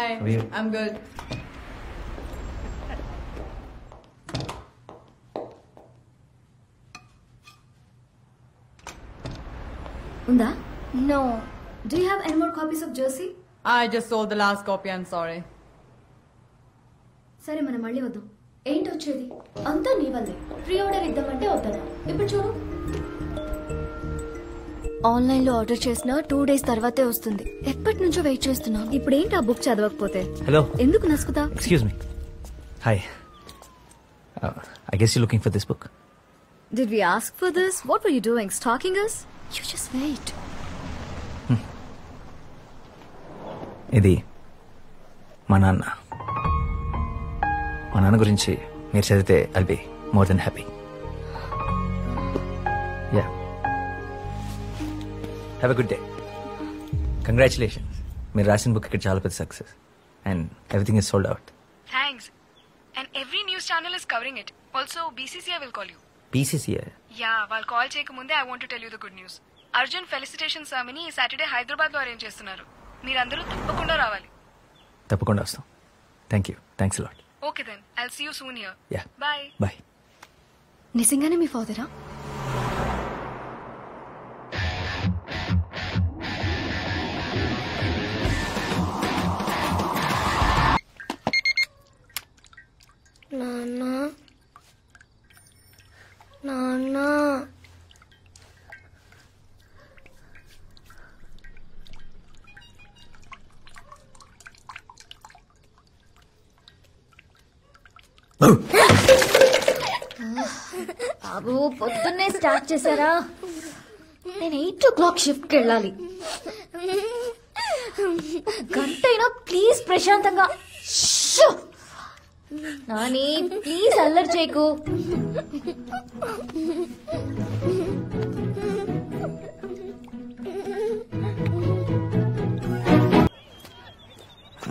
Hi. How are you? I'm good. Unda? No. Do you have any more copies of Jersey? I just sold the last copy. I'm sorry. సరే మనం మళ్ళీ వద్దాం. ఏంటి వచ్చేది అంతా నీ వల్లే. ప్రీ ఆర్డర్ ఇద్దామంటే వద్దన్నా. ఇప్పుడు చూడు, ఆన్లైన్ లో ఆర్డర్ చేసిన 2 days తర్వాతే వస్తుంది. ఎప్పటి నుంచో వెయిట్ చేస్తున్నా. ఇప్పుడు ఏంటి ఆ బుక్ చదవకపోతే? హలో, ఎందుకు నసుకుతా? Excuse me. Hi, I guess you looking for this book. Did we ask for this? What were you doing? Stalking us? You just wait. ఇది మా నాన్న. మా నాన్న గురించి మీరు చదివితే I'll be more than happy. Yeah, have a good day. Congratulations, మీరు రాసిన బుక్ ఇక్కడ చాలా పెద్ద success and everything is sold out. Thanks. And every news channel is covering it. Also, BCCI will call you. PCCA? Yeah, వాళ్ళు call చేయకముందే I want to tell you the good news. Arjun felicitation ceremony ఈ Saturday Hyderabad లో arrange చేస్తున్నారు. మీరందరూ తప్పకుండా రావాలి. తప్పకుండా వస్తాం. Thank you, thanks lot. Okay then, I'll see you soon here. Yeah, Bye. Bye. నిజంగానే మీ ఫాదరా? నాన్న నాన్న బాబు పొద్దున్నే స్టార్ట్ చేశారా? నేను 8 o'clock షిఫ్ట్ కి వెళ్ళాలి. గంట అయినా ప్లీజ్ ప్రశాంతంగా. షూ! నాని ప్లీజ్ అల్లరి చేయకు.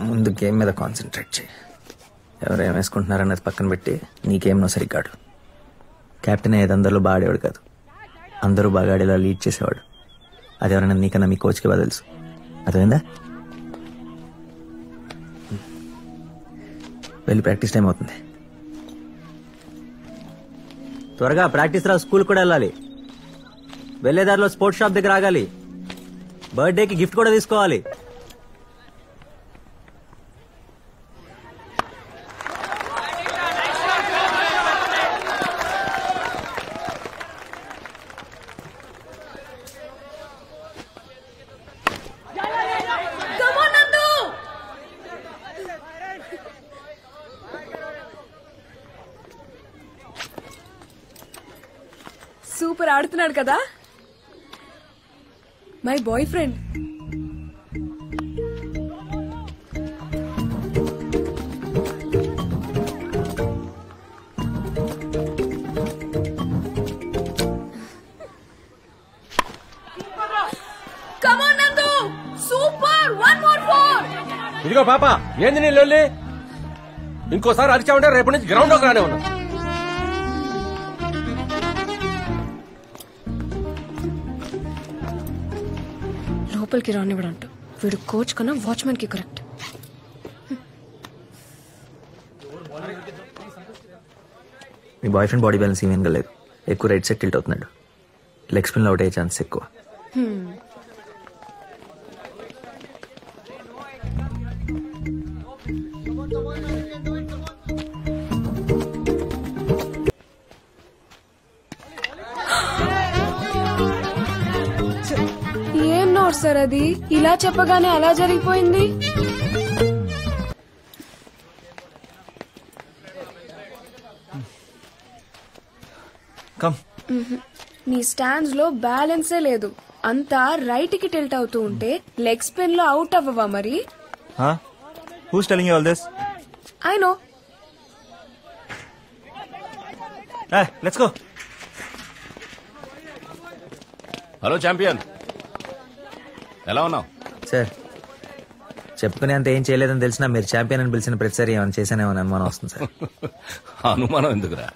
ముందు గేమ్ మీద కాన్సన్ట్రేట్ చేయి. ఎవరేం వేసుకుంటున్నారన్నది పక్కన పెట్టి నీకేమో సరిగ్గాడు. కెప్టెన్ అయ్యేది అందరిలో బాగా ఆడేవాడు కాదు, అందరూ బాగా ఆడేలా లీడ్ చేసేవాడు. అది ఎవరైనా నీకన్నా మీ కోచ్కి బాగా తెలుసు. అర్థమైందా? వెళ్ళి ప్రాక్టీస్ టైం అవుతుంది. త్వరగా ప్రాక్టీస్ రా, స్కూల్ కూడా వెళ్ళాలి. వెళ్లేదారిలో స్పోర్ట్స్ షాప్ దగ్గర ఆగాలి. బర్త్డేకి గిఫ్ట్ కూడా తీసుకోవాలి. సూపర్ ఆడుతున్నాడు కదా my boy friend. Come on, Nandu! Super! One more four! ఇదిగో పాప, ఏంది నీ లొల్లి? ఇంకోసారి అరిచామంటే రేపు నుంచి గ్రౌండ్ లోకి రానే ఉన్నాం. లోపలికి రానివ్వడంట. వీడు కోచ్ కన్నా వాచ్మెన్ కి కరెక్ట్. మీ boy friend body balance even గా లేదు. ఎక్కువ రైట్ సైడ్ టిల్ట్ అవుతున్నాడు. లెగ్ స్పిన్ లో అవుట్ అయ్యే ఛాన్స్ ఎక్కువ. ఏం నోట్ సార్ అది? ఇలా చెప్పగానే అలా జరిగిపోయింది. కమ్. నీ స్టాండ్స్ లో బ్యాలెన్సే లేదు. అంతా రైట్ కి టిల్ట్ అవుతూ ఉంటే లెగ్ స్పిన్ లో అవుట్ అవ్వవా మరి? Who's telling you all this? I know. Let's go. Hello champion, ఎలా ఉన్నావు? సార్, చెప్పుకునే అంత ఏం చేయలేదని తెలిసినా మీరు ఛాంపియన్ అని పిలిచిన ప్రతిసారి ఏమైనా చేశానేమని అనుమానం వస్తుంది సార్. అనుమానం ఎందుకురా?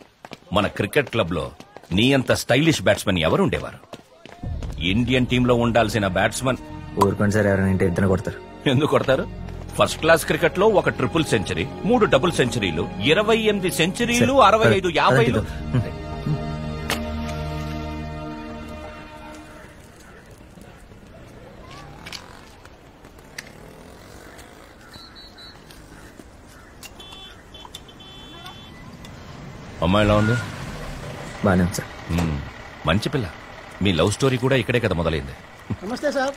మన క్రికెట్ క్లబ్ లో నీ అంత స్టైలిష్ బ్యాట్స్మెన్ ఎవరు ఉండేవారు? ఇండియన్ టీమ్ లో ఉండాల్సిన బ్యాట్స్మెన్. ఊరుకోండి సార్, ఎవరైనా ఇంటి ఇద్దరు కొడతారు. ఎందుకు కొడతారు? ఫస్ట్ క్లాస్ క్రికెట్ లో ఒక ట్రిపుల్ సెంచరీ, 3 డబుల్ సెంచరీలు, 28 సెంచరీలు, 65 50లు. అమ్మాయి ఎలా ఉంది? బాగానే ఉంది సార్. మంచి పిల్ల. మీ లవ్ స్టోరీ కూడా ఇక్కడే కదా మొదలైంది. నమస్తే సార్.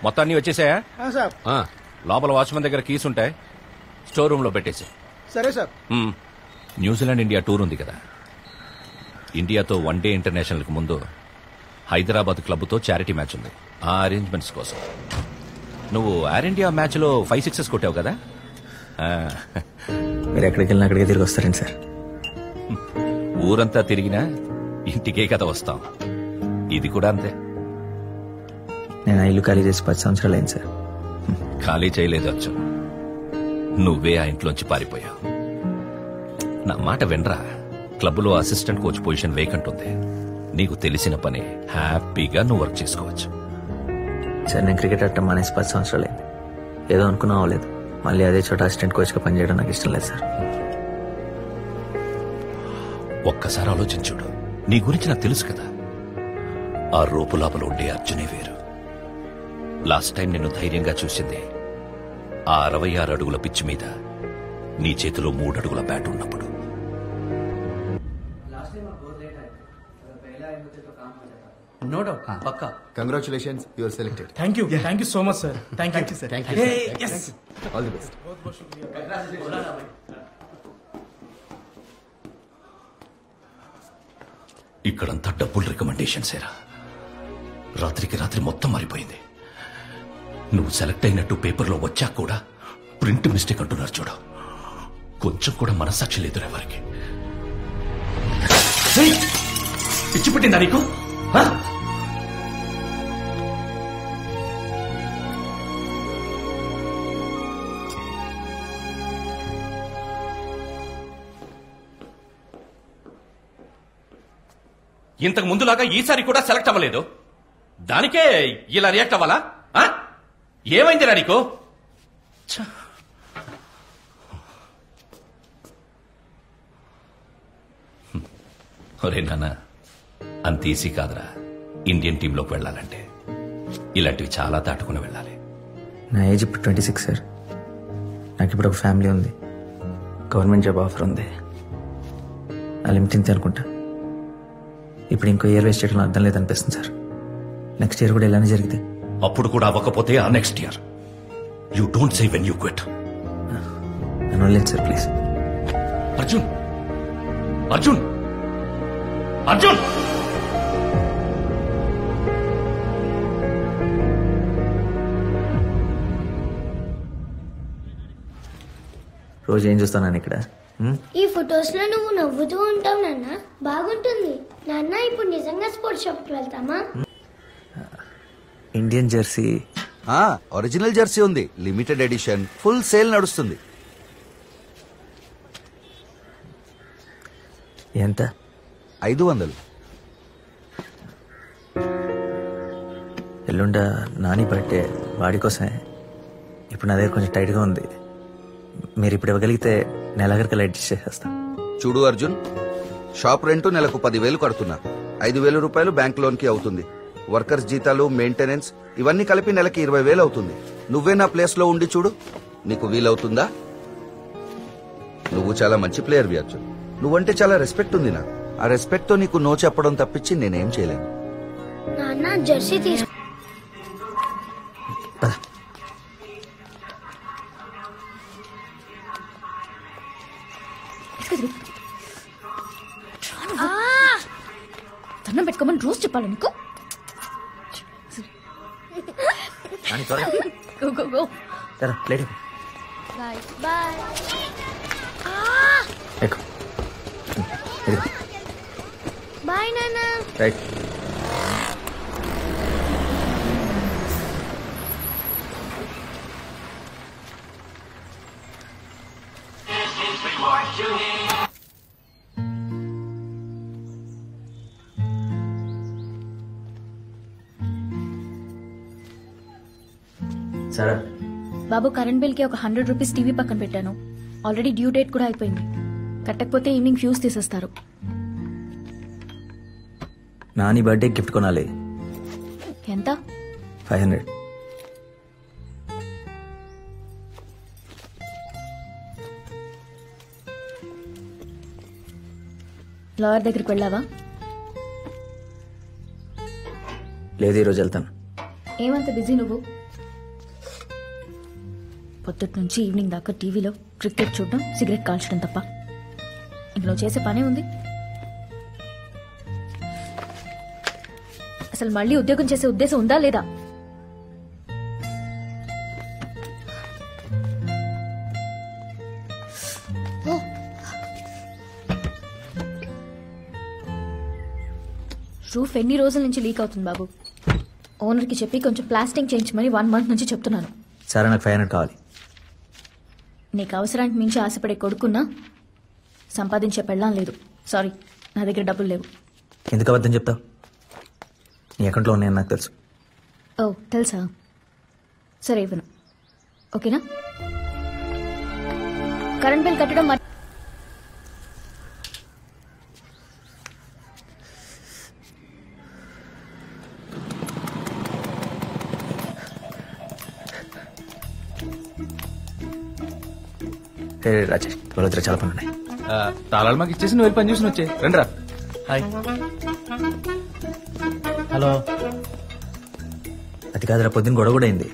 మొత్తాన్ని వచ్చేసాయా? సార్ లోపల వాచ్మెన్ దగ్గర కీస్ ఉంటాయి, స్టోర్ రూమ్ లో పెట్టేసి. సరే సార్. న్యూజిలాండ్ ఇండియా టూర్ ఉంది కదా, ఇండియాతో 1 డే ఇంటర్నేషనల్ కి ముందు హైదరాబాద్ క్లబ్ తో చారిటీ మ్యాచ్ ఉంది. ఆ అరేంజ్మెంట్స్ కోసం నువ్వు ఎయిర్ ఇండియా మ్యాచ్ లో 5 6 కొట్టావు కదా. మీరు ఎక్కడికి వెళ్ళినా అక్కడికే తిరిగి వస్తారండి సార్. ఊరంతా తిరిగినా ఇంటికే కదా వస్తాం. ఇది కూడా అంతే. నేను ఆ ఇల్లు ఖాళీ చేసి 10 సంవత్సరాలు అయింది సార్. ఖాళీ చేయలేదు అచ్చు, నువ్వే ఆ ఇంట్లోంచి పారిపోయావు. నా మాట వినరా, క్లబ్లో అసిస్టెంట్ కోచ్ పొజిషన్ వేకెంట్ ఉంది. నీకు తెలిసిన పని హ్యాపీగా నువ్వు వర్క్ చేసుకోవచ్చు. సార్ నేను క్రికెట్ ఆడటం మానేసి 10 సంవత్సరాలు అయింది. ఏదో అనుకున్నా అవ్వలేదు. మళ్ళీ అదే చోట అసిస్టెంట్ కోచ్గా పనిచేయడం నాకు ఇష్టం లేదు సార్. ఒక్కసారి ఆలోచించుడు, నీ గురించి నాకు తెలుసు కదా. ఆ రూపులాపలు ఉండే అర్జునే వేరు. లాస్ట్ టైం నిన్ను ధైర్యంగా చూసింది ఆ 66 అడుగుల పిచ్చి మీద నీ చేతిలో 3 అడుగుల బ్యాట్ ఉన్నప్పుడు. నో డౌట్ పక్కా. Congratulations, you are selected. Thank you so much sir. Thank you sir. All the best. ఇక్కడంతా డబ్బులు రికమెండేషన్సేరా. రాత్రికి రాత్రి మొత్తం మారిపోయింది. నువ్వు సెలెక్ట్ అయినట్టు పేపర్లో వచ్చాక కూడా ప్రింట్ మిస్టేక్ అంటున్నారు చూడు. కొంచెం కూడా మనస్సాక్షి లేదు ఎవరికి. పిచ్చి పుట్టిందా నీకు? ఇంతకు ముందులాగా ఈసారి కూడా సెలెక్ట్ అవ్వలేదు, దానికే ఇలా రియాక్ట్ అవ్వాలా? ఏమైందిరా నీకు? ఒరే నాన్న, అంత ఈజీ కాదురా ఇండియన్ టీంలోకి వెళ్ళాలంటే. ఇలాంటివి చాలా దాటుకుని వెళ్ళాలి. నా ఏజ్ ఇప్పుడు 26 సార్. నాకు ఇప్పుడు ఒక ఫ్యామిలీ ఉంది, గవర్నమెంట్ జాబ్ ఆఫర్ ఉంది. ఆ లిమిట్ ఇంతే అనుకుంటా. ఇప్పుడు ఇంకో ఇయర్ వేస్ట్ చేయడం అర్థం లేదనిపిస్తుంది సార్. నెక్స్ట్ ఇయర్ కూడా ఇలానే జరిగితే? అప్పుడు కూడా అవ్వకపోతే ఆ next year. You don't say when you quit. నన్ను వదిలేండి సార్ ప్లీజ్. అర్జున్, అర్జున్, అర్జున్! రోజు ఏం చూస్తాను ఇక్కడ? ఈ ఫొటోస్ లో నువ్వు నవ్వుతూ ఉంటావు నాన్న, బాగుంటుంది నాన్న. ఇప్పుడు నిజంగా స్పోర్ట్స్ షాప్ కి వెళ్తామా? ఇండియన్ జెర్సీ, ఒరిజినల్ జెర్సీ ఉంది, లిమిటెడ్ ఎడిషన్, ఫుల్ సేల్ నడుస్తుంది. ఎంత? 500. ఎల్లుండ నాని బర్త్డే, వాడి కోసమే. ఇప్పుడు నా దగ్గర కొంచెం టైట్గా ఉంది. మీరు ఇప్పుడు ఇవ్వగలిగితే నెలాఖరికల్లా అడ్జస్ట్ చేసేస్తాం. చూడు అర్జున్, షాప్ రెంట్ నెలకు 10,000 కడుతున్నా. 5,000 రూపాయలు బ్యాంక్ లోన్ కి అవుతుంది. వర్కర్స్ జీతాలు, మెయింటెనెన్స్ ఇవన్నీ కలిపి నెలకి 20,000 అవుతుంది. నువ్వే నా ప్లేస్ లో ఉండి చూడు, నీకు వీలవుతుందా? నువ్వు చాలా మంచి ప్లేయర్వి అర్జున్. నువ్వంటే చాలా రెస్పెక్ట్ ఉంది నాకు. ఆ రెస్పెక్ట్ తో నీకు నో చెప్పడం తప్పించి నేనేం చేయలేను. నాన్న జెర్సీ తీసు. దండం పెట్టుకోమని రోజు చెప్పాలి నీకు. Plate boy. బాయ్ నాన్న. రైట్. సరే బాబు కరెంట్ బిల్ కి ఒక 100 రూపీస్ టీవీ పక్కన పెట్టాను. ఆల్రెడీ డ్యూ డేట్ కూడా అయిపోయింది. కట్టకపోతే ఈవినింగ్ ఫ్యూజ్ తీసేస్తారు. నాని బర్త్డే గిఫ్ట్ కొనాలి. ఎంత? 500. లాయర్ దగ్గరికి వెళ్ళావా? లేదు, ఈరోజు వెళ్తాను. ఏమంత బిజీ నువ్వు? పొద్దుటి నుంచి ఈవినింగ్ దాకా టీవీలో క్రికెట్ చూడడం, సిగరెట్ కాల్చడం తప్ప ఇంట్లో చేసే పనే ఉంది. అసలు మళ్ళీ ఉద్యోగం చేసే ఉద్దేశం ఉందా లేదా? రూఫ్ ఎన్ని రోజుల నుంచి లీక్ అవుతుంది బాబు. ఓనర్కి చెప్పి కొంచెం ప్లాస్టింగ్ చేయించమని 1 month నుంచి చెప్తున్నాను. సరే, నాకు 500 కావాలి. నీకు అవసరానికి మించి ఆశపడే కొడుకున్నా సంపాదించే పెళ్ళాం లేదు. సారీ, నా దగ్గర డబ్బులు లేవు. ఎందుకు అబద్ధం చెప్తావు? నీ అకౌంట్లో ఉన్నాయని నాకు తెలుసు. ఓ, తెలుసా? సరే, ఇవ్వను. ఓకేనా? కరెంట్ బిల్ కట్టడం రాజేష్, వాళ్ళ దగ్గర చాలా పనులు ఉన్నాయి. తాళాలు మాకు ఇచ్చేసి నువ్వు వెళ్ళి పని చూసి వచ్చే. రండిరా. హాయ్. హలో. అది కాదురా, పొద్దున్న గొడవ కూడా అయింది.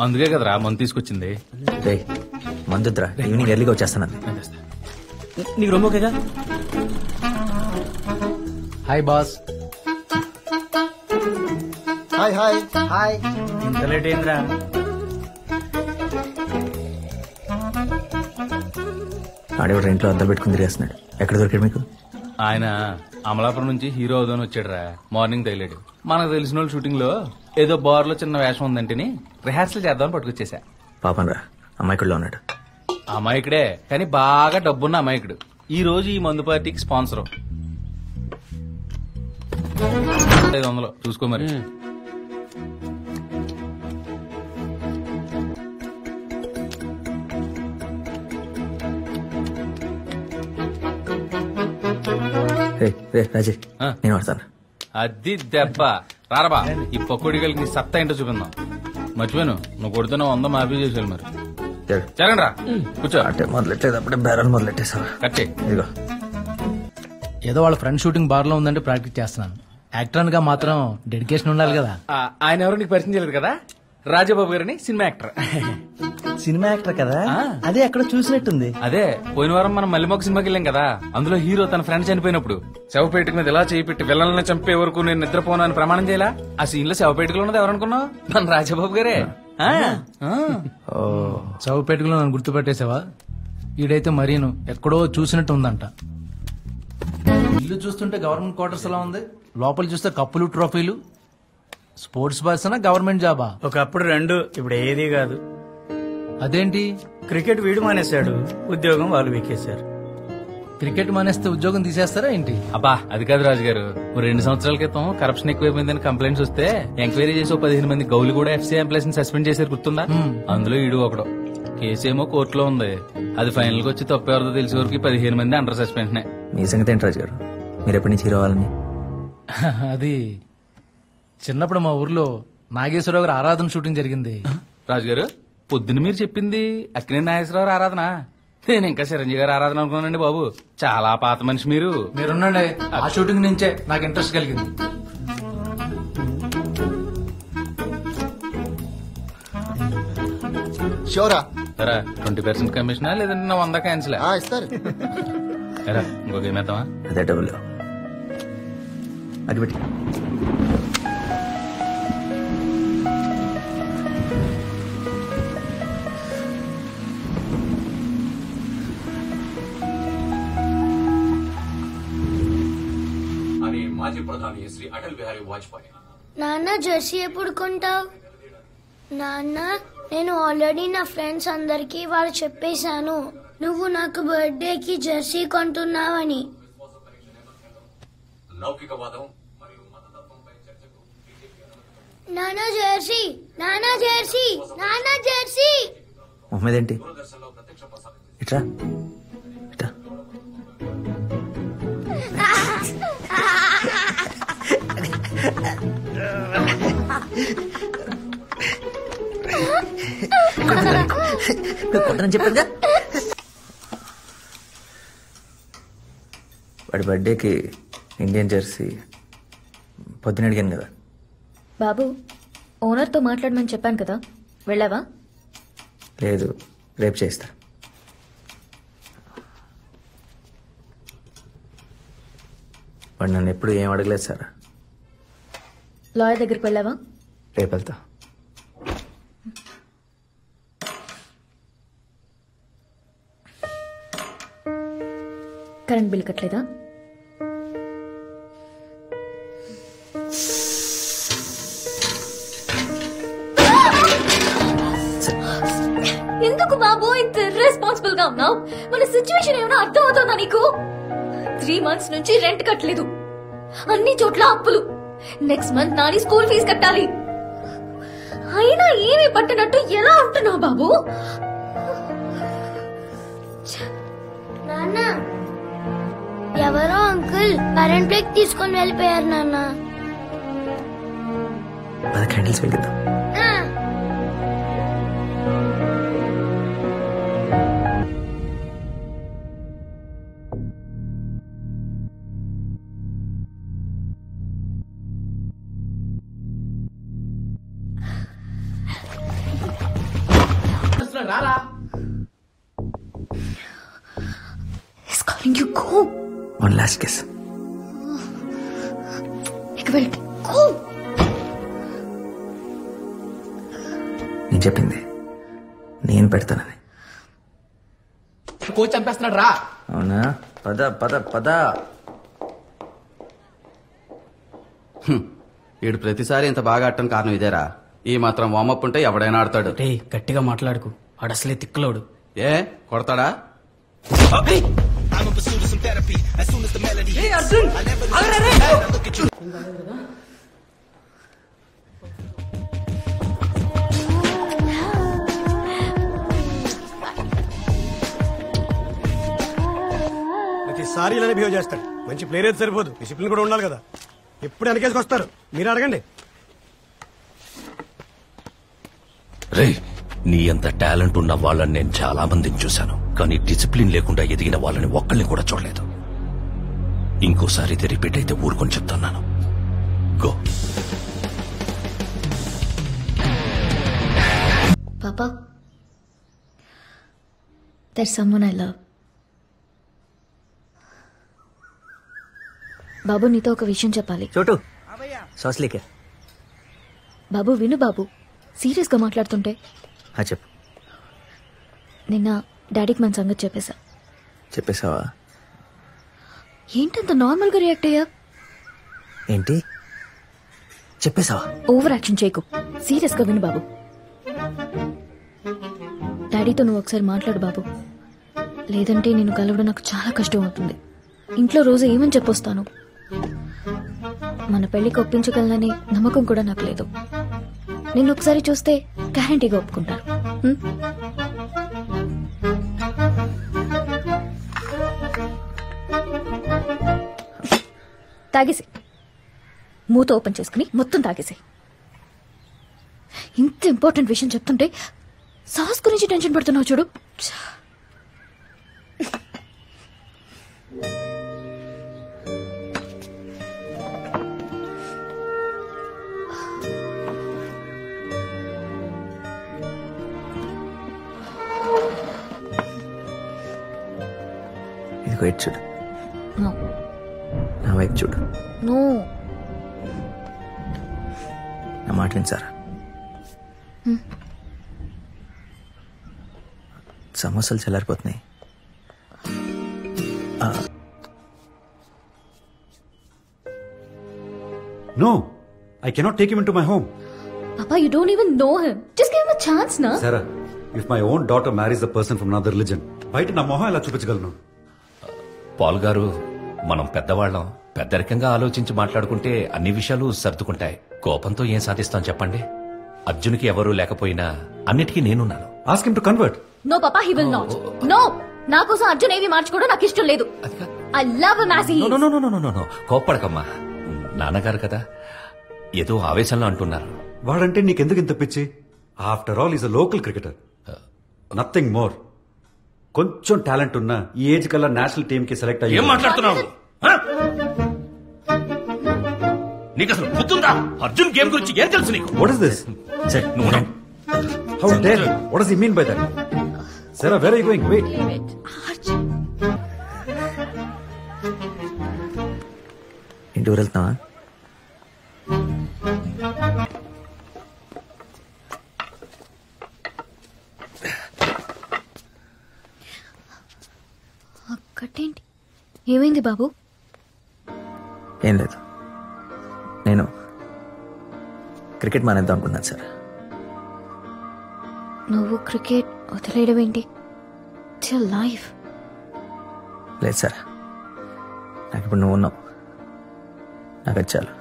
అందుకే కదరా మందు తీసుకొచ్చింది. రే, మందుద్రా, ఈవినింగ్ ఎర్లీగా వచ్చేస్తాను. నీకు రొమ్మ ఓకేగా? Hi boss. Hi hi hi. ఇంత లేట్ ఏంద్రా? ఆడేవాడు ఇంట్లో అద్దలు పెట్టుకుని తిరిగేస్తున్నాడు. ఎక్కడ దొరికాడు మీకు? ఆయన అమలాపురం నుంచి హీరో అవుదాని వచ్చాడురా. మార్నింగ్ తగిలాడు. మనకు తెలిసిన వాళ్ళు షూటింగ్ లో ఏదో బార్ లో చిన్న వేషం ఉందంటేని రిహార్సల్ చేద్దామని పట్టుకొచ్చేసా. పాపం రా, అమ్మాయికుడిలో ఉన్నాడు. అమాయకుడే, కానీ బాగా డబ్బున్న అమాయకుడు. ఈ రోజు ఈ మందు పార్టీకి స్పాన్సర్. 500 చూసుకో మరి. రే రాజేష్, నేను వాడతాను. అది దెబ్బ. రారబా, ఈ పకోడి కలిగి నీ సత్తా ఏంటో చూపిందాం. మర్చిపోయాను, నువ్వు కొడుతున్న 100 మాఫీ చేసేయాలి మరి. జరగండి రా, కూర్చో. అంటే మొదలెట్టేది అప్పుడే బేరాలు మొదలెట్టేసావా? కట్టే. ఇదిగో, ఏదో వాళ్ళ ఫ్రెండ్ షూటింగ్ బార్ లో ఉందంటే ప్రాక్టీస్ చేస్తున్నాను. యాక్టర్ గా మాత్రం డెడికేషన్ ఉండాలి కదా. ఆయన ఎవరు నీకు పరిచయం చేయలేదు కదా? రాజాబాబు గారని సినిమా యాక్టర్. సినిమా యాక్టర్ కదా? అదే ఎక్కడ చూసినట్టుంది. అదే పోయిన వారం మనం మల్లిమొక్క సినిమాకి వెళ్ళాం కదా. అందులో హీరో తన ఫ్రెండ్ చనిపోయినప్పుడు శవపేటిక మీద ఇలా చేయి పెట్టి విలన్లను చంపే వరకు నేను నిద్రపోను అని ప్రమాణం చేయాలా? ఆ సీన్ లో శవపేటికలో ఉన్నది ఎవరనుకున్నావు? మన రాజాబాబు గారే. చౌపేటలో నన్ను గుర్తుపెట్టేసావా? ఈడైతే మరీను ఎక్కడో చూసినట్టు ఉందంట. ఇల్లు చూస్తుంటే గవర్నమెంట్ క్వార్టర్స్ ఎలా ఉంది, లోపల చూస్తే కప్పులు ట్రోఫీలు. స్పోర్ట్స్ పర్సన్ గవర్నమెంట్ జాబా? ఒకప్పుడు 2, ఇప్పుడు ఏది కాదు. అదేంటి? క్రికెట్ వీడు మానేశాడు, ఉద్యోగం వాళ్ళు వీకేశారు. క్రికెట్ మానేస్తే ఉద్యోగం తీసేస్తారా ఏంటి? అబ్బా అది కాదు రాజు గారు. 2 సంవత్సరాల క్రితం కరప్షన్ ఎక్కువైపోయిందని కంప్లైంట్స్ వస్తే ఎంక్వైరీ చేసి 15 మంది గౌలు కూడా ఎఫ్సీ ఎంప్లాయీస్ ని సస్పెండ్ చేశారు, గుర్తుందా? అందులో ఈడు ఒకడు. కేసు ఏమో కోర్టులో ఉంది. అది ఫైనల్ గా వచ్చి తప్పు ఎవరిదో తెలిసే వరకు 15 మంది అండర్ సస్పెన్షన్. మీ సంగతి ఏంటి రాజు గారు? మీరు ఎప్పటి నుంచి హీరో అవ్వాలని? అది చిన్నప్పుడు మా ఊర్లో నాగేశ్వరరావు గారు ఆరాధన షూటింగ్ జరిగింది. రాజుగారు, పొద్దున్న మీరు చెప్పింది అక్కినే నాగేశ్వరరావు ఆరాధన. నేను ఇంకా చిరంజీవి గారు ఆరాధన అనుకున్నానండి బాబు. చాలా పాత మనిషి మీరు. మీరున్నాండి, ఆ షూటింగ్ నుంచే నాకు ఇంట్రెస్ట్ కలిగింది. షోరా 20% కమిషనా లేదంటే నా 100 క్యాన్సిల్ ఇస్తారు. ఇంకొక ఏమేద్దామా? అదే డబ్బులు అది పెట్టి. మాజీ ప్రధాని శ్రీ అటల్ బిహారీ వాజ్పేయి. నాన్న జెర్సీ ఎప్పుడు కొంటావు? నాన్న, నేను ఆల్రెడీ నా ఫ్రెండ్స్ అందరికి వాళ్ళు చెప్పేశాను నువ్వు నాకు బర్త్డేకి జెర్సీ కొంటున్నావని. లౌకికవాదం నాన్న జెర్సీ, నాన్న జెర్సీ, నాన్న జెర్సీ. మొహమ్మద్ ఏంటి ఇట్రా ఇట్రా. కొట్టని చెప్పిందా? వాడి బర్త్డేకి ఇండియన్ జెర్సీ పొద్దున అడిగాను కదా. బాబు ఓనర్తో మాట్లాడమని చెప్పాను కదా, వెళ్ళావా? లేదు, రేపు చేస్తా. వాడు నన్ను ఎప్పుడు ఏం అడగలేదు సార్. లాయర్ దగ్గరికి వెళ్ళావా? రేపు వెళ్తా. కరెంట్ బిల్ కట్టలేదా? ఎందుకు బాబు ఇంత రెస్పాన్సిబుల్ గా ఉన్నావు? మన సిచ్యువేషన్ ఏమైనా అర్థం అవుతుందా నీకు? 3 months నుంచి రెంట్ కట్టలేదు, అన్ని చోట్ల అప్పులు. Next month Nani school fees కట్టాలి. అయినా ఏమీ పట్టనట్టు ఎలా ఉంటున్నావు బాబు? నాన్న, ఎవరో అంకుల్ కరెంట్ బ్రేక్ తీసుకొని వెళ్ళిపోయారు నాన్న. క్యాండిల్స్ వెలిగిద్దాం. రారా. He's calling you, go. One last kiss. Go. నేను చెప్పింది నేను పెడతానని. కోచ్ చంపేస్తున్నాడు రా. అవునా? పద పద పద. వీడు ప్రతిసారి ఇంత బాగా ఆడటం కారణం ఇదేరా. ఈ మాత్రం వార్మప్ ఉంటే ఎవడైనా ఆడతాడు. రే గట్టిగా మాట్లాడుకు, ఆడసలే తిక్కలోడు. ఏ కొడతాడా? ప్రతిసారి ఇలానే బిహేవ్ చేస్తాడు. మంచి ప్లేయర్ అయితే సరిపోదు, డిసిప్లిన్ కూడా ఉండాలి కదా. ఎప్పుడు వెనకేసుకొస్తారు. మీరు అడగండి. రే, నీ అంత టాలెంట్ ఉన్న వాళ్ళని నేను చాలా మందిని చూశాను, కానీ డిసిప్లిన్ లేకుండా ఎదిగిన వాళ్ళని ఒక్కళ్ళని కూడా చూడలేదు. ఇంకోసారి ఇది రిపీట్ అయితే ఊరుకొని చెప్తున్నాను. గో. పాపా, there's someone I love. బాబు, నీతో ఒక విషయం చెప్పాలి. చోటు సాస్లీకే. బాబు విను బాబు, సీరియస్ గా మాట్లాడుతుంటే. చెప్పు. నిన్న డాడీకి మన సంగతి చెప్పేశా. చెప్పేశావా? ఏంటంత నార్మల్ గా రియాక్ట్ అయ్యా? ఏంటి చెప్పేశావా? ఓవర్ యాక్షన్ చేయకు, సీరియస్ గా విను బాబు. డాడీతో నువ్వు ఒకసారి మాట్లాడు బాబు, లేదంటే నేను కలవడం నాకు చాలా కష్టం అవుతుంది. ఇంట్లో రోజు ఏమని చెప్పొస్తాను? మన పెళ్లికి ఒప్పించగలనని నమ్మకం కూడా నాకు లేదు. నేను ఒకసారి చూస్తే గ్యారంటీగా ఒప్పుకుంటాను. తాగేసి, మూత ఓపెన్ చేసుకుని మొత్తం తాగేసి. ఇంత ఇంపార్టెంట్ విషయం చెప్తుంటే సాస్ గురించి టెన్షన్ పడుతున్నావు చూడు. ఇదిగో ఇటు చూడు. నో. నా వైపు చూడు. నో. నా మాట వినిసారా? సమోసాలు చల్లారిపోతున్నాయి. No, I cannot take him into my home. Papa, you don't even know him. Just give him a chance, na? Sarah, if my own daughter marries a person from another religion, బయట నా మొహం ఎలా చూపించగలను? Paul గారు, మనం పెద్దవాళ్ళం, పెద్దరికంగా ఆలోచించి మాట్లాడుకుంటే అన్ని విషయాలు సర్దుకుంటాయి. కోపంతో ఏం సాధిస్తాం చెప్పండి? అర్జున్కి ఎవరూ లేకపోయినా అన్నిటికీ నేనున్నాను. Ask him to convert. No పాపా, హీ విల్ నాట్. నో, నా కోసం అర్జున్ ఏవి మార్చుకోవడం నాకు ఇష్టం లేదు. I love him as he is. No కోప్పడకమ్మా, నాన్నగారు కదా ఏదో ఆవేశంలో అంటున్నారు. వాడంటే నీకెందుకు ఇంత పిచ్చి? After all is a local cricketer, nothing more. కొంచెం టాలెంట్ ఉన్నా ఈ ఏజ్ కల్లా నేషనల్ టీమ్ కి సెలెక్ట్ అయ్యి. ఏం మాట్లాడుతున్నావు? నీకు అసలు గుర్తుందా? అర్జున్ గేమ్ గురించి ఏం తెలుసు నీకు? What is this? How dare you? What does he mean by that? Sarah, where are you going? Wait. ఇంటికి వెళ్తున్నావా? కట్టేంటి? ఏమైంది బాబు? ఏం లేదు, నేను క్రికెట్ మానేద్దాం అనుకున్నాను సార్. నువ్వు క్రికెట్ వదిలేయడం ఏంటి? It's your life. లేదు సార్, నాకు ఇప్పుడు నువ్వు ఉన్నావు, నాకు అది చాలు.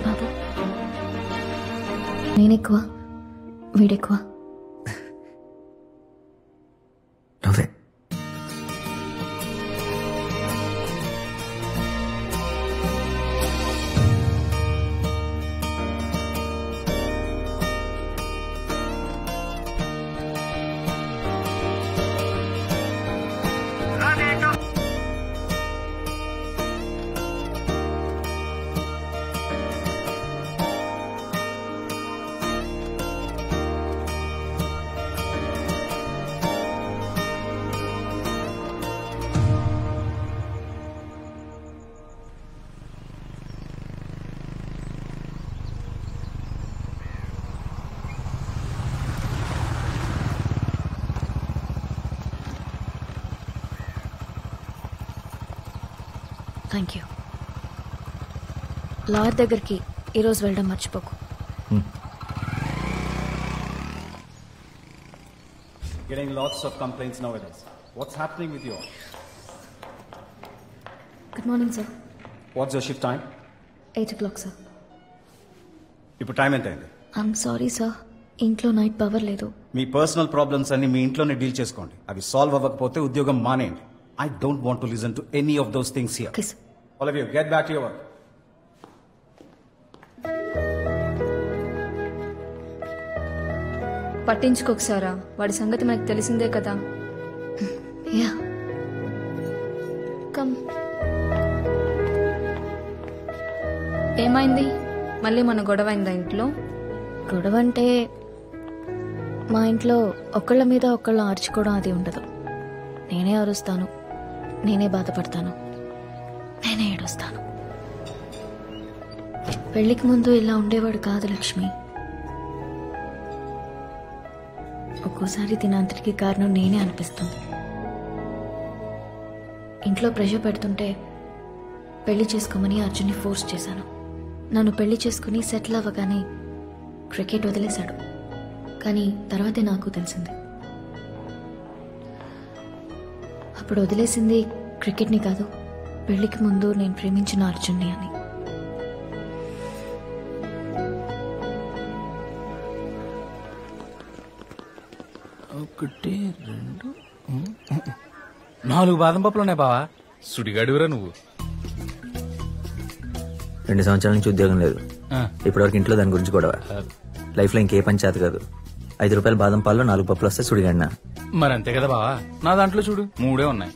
బాబు, నేనెక్కువ వీడెక్కువ? నువ్వే. Thank you. లాయర్ దగ్గరికి ఈరోజు వెళ్ళడం మర్చిపోకు. Getting lots of complaints nowadays. What's happening with you all? Good morning sir. What's your shift time? 8 o'clock sir. ఇప్పుడు టైం ఎంత అయింది? ఐఎమ్ సారీ సార్, ఇంట్లో నైట్ పవర్ లేదు. మీ పర్సనల్ ప్రాబ్లమ్స్ అన్ని మీ ఇంట్లోనే డీల్ చేసుకోండి. అవి సాల్వ్ అవ్వకపోతే ఉద్యోగం మానేయండి. I don't want to listen to any of those things here. Okay, sir. All of you, get back to your work. పట్టించుకోకసారా, వాడి సంగతి మనకు తెలిసిందే కదా. Yeah come. ఏమైంది? మళ్ళీ మన గొడవ అయిందా ఇంట్లో? గొడవ అంటే మా ఇంట్లో ఒకళ్ళ మీద ఒకళ్ళు ఆర్చుకోవడం అది ఉండదు. నేనే అరుస్తాను, నేనే బాధపడతాను, నేనే ఏడుస్తాను. పెళ్లికి ముందు ఇలా ఉండేవాడు కాదు లక్ష్మి. ఒక్కోసారి దీనంతటికి కారణం నేనే అనిపిస్తుంది. ఇంట్లో ప్రెషర్ పెడుతుంటే పెళ్లి చేసుకోమని అర్జున్ని ఫోర్స్ చేశాను. నన్ను పెళ్లి చేసుకుని సెటిల్ అవ్వగానే క్రికెట్ వదిలేశాడు. కానీ తర్వాతే నాకు తెలిసింది, అప్పుడు వదిలేసింది క్రికెట్ని కాదు, పెళ్లికి ముందు నేను ప్రేమించిన అర్జున్ని అని. ఒకటి 2 4 బాదం పప్పులు ఉన్నాయి బావా. సుడిగాడివరా నువ్వు. 2 సంవత్సరాల నుంచి ఉద్యోగం లేదు. ఇప్పటివరకు ఇంట్లో దాని గురించి గొడవ. లైఫ్ లో ఇంకే పంచాయతీ కాదు. 5 రూపాయల బాదం పాల్లో 4 పప్పులు వస్తే సుడిగాడినా. మరి అంతే కదా బావా, నా దాంట్లో చూడు 3 ఉన్నాయి.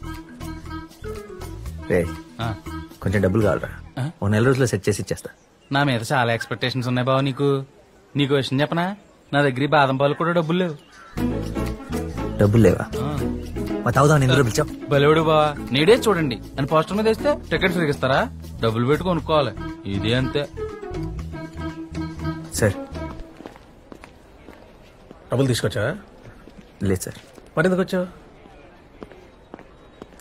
రే కొంచెం డబ్బులు కావాలరా, ఓ నెల రోజుల్లో సెట్ చేసి ఇచ్చేస్తా. నా మీద చాలా ఎక్స్పెక్టేషన్స్ ఉన్నాయి బావ. నీకు విషయం చెప్పనా, నా దగ్గర ఈ బాదం పాలు కూడా డబ్బులు లేవు. డబ్బులు లేవా? తాగుదాం. ఎందుకు పిలిచావు? బలేవుడు బావా. నీడే చూడండి అని పోస్టర్ మీద వేస్తే టికెట్ ఫ్రీగా ఇస్తారా? డబ్బులు పెట్టి కొనుక్కోవాలి. ఇదే అంతే. సార్ డబ్బులు తీసుకొచ్చా? లేదు సార్. మరి ఎందుకు వచ్చావు?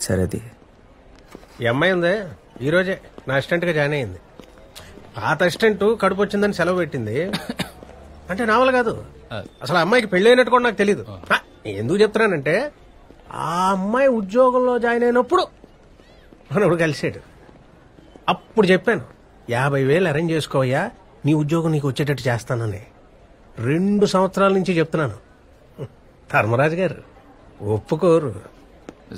సరే, అది ఈ అమ్మాయి ఉందే, ఈ రోజే నా అసిస్టెంట్గా జాయిన్ అయింది. పాత అసిస్టెంట్ కడుపు వచ్చిందని సెలవు పెట్టింది. అంటే నా వల్ల కాదు, అసలు అమ్మాయికి పెళ్లి అయినట్టు కూడా నాకు తెలీదు. ఎందుకు చెప్తున్నానంటే ఆ అమ్మాయి ఉద్యోగంలో జాయిన్ అయినప్పుడు మనోడు కలిసాడు. అప్పుడు చెప్పాను, 50,000 అరేంజ్ చేసుకోవయ్యా, నీ ఉద్యోగం నీకు వచ్చేటట్టు చేస్తానని 2 సంవత్సరాల నుంచి చెప్తున్నాను. ధర్మరాజు గారు ఒప్పుకోరు.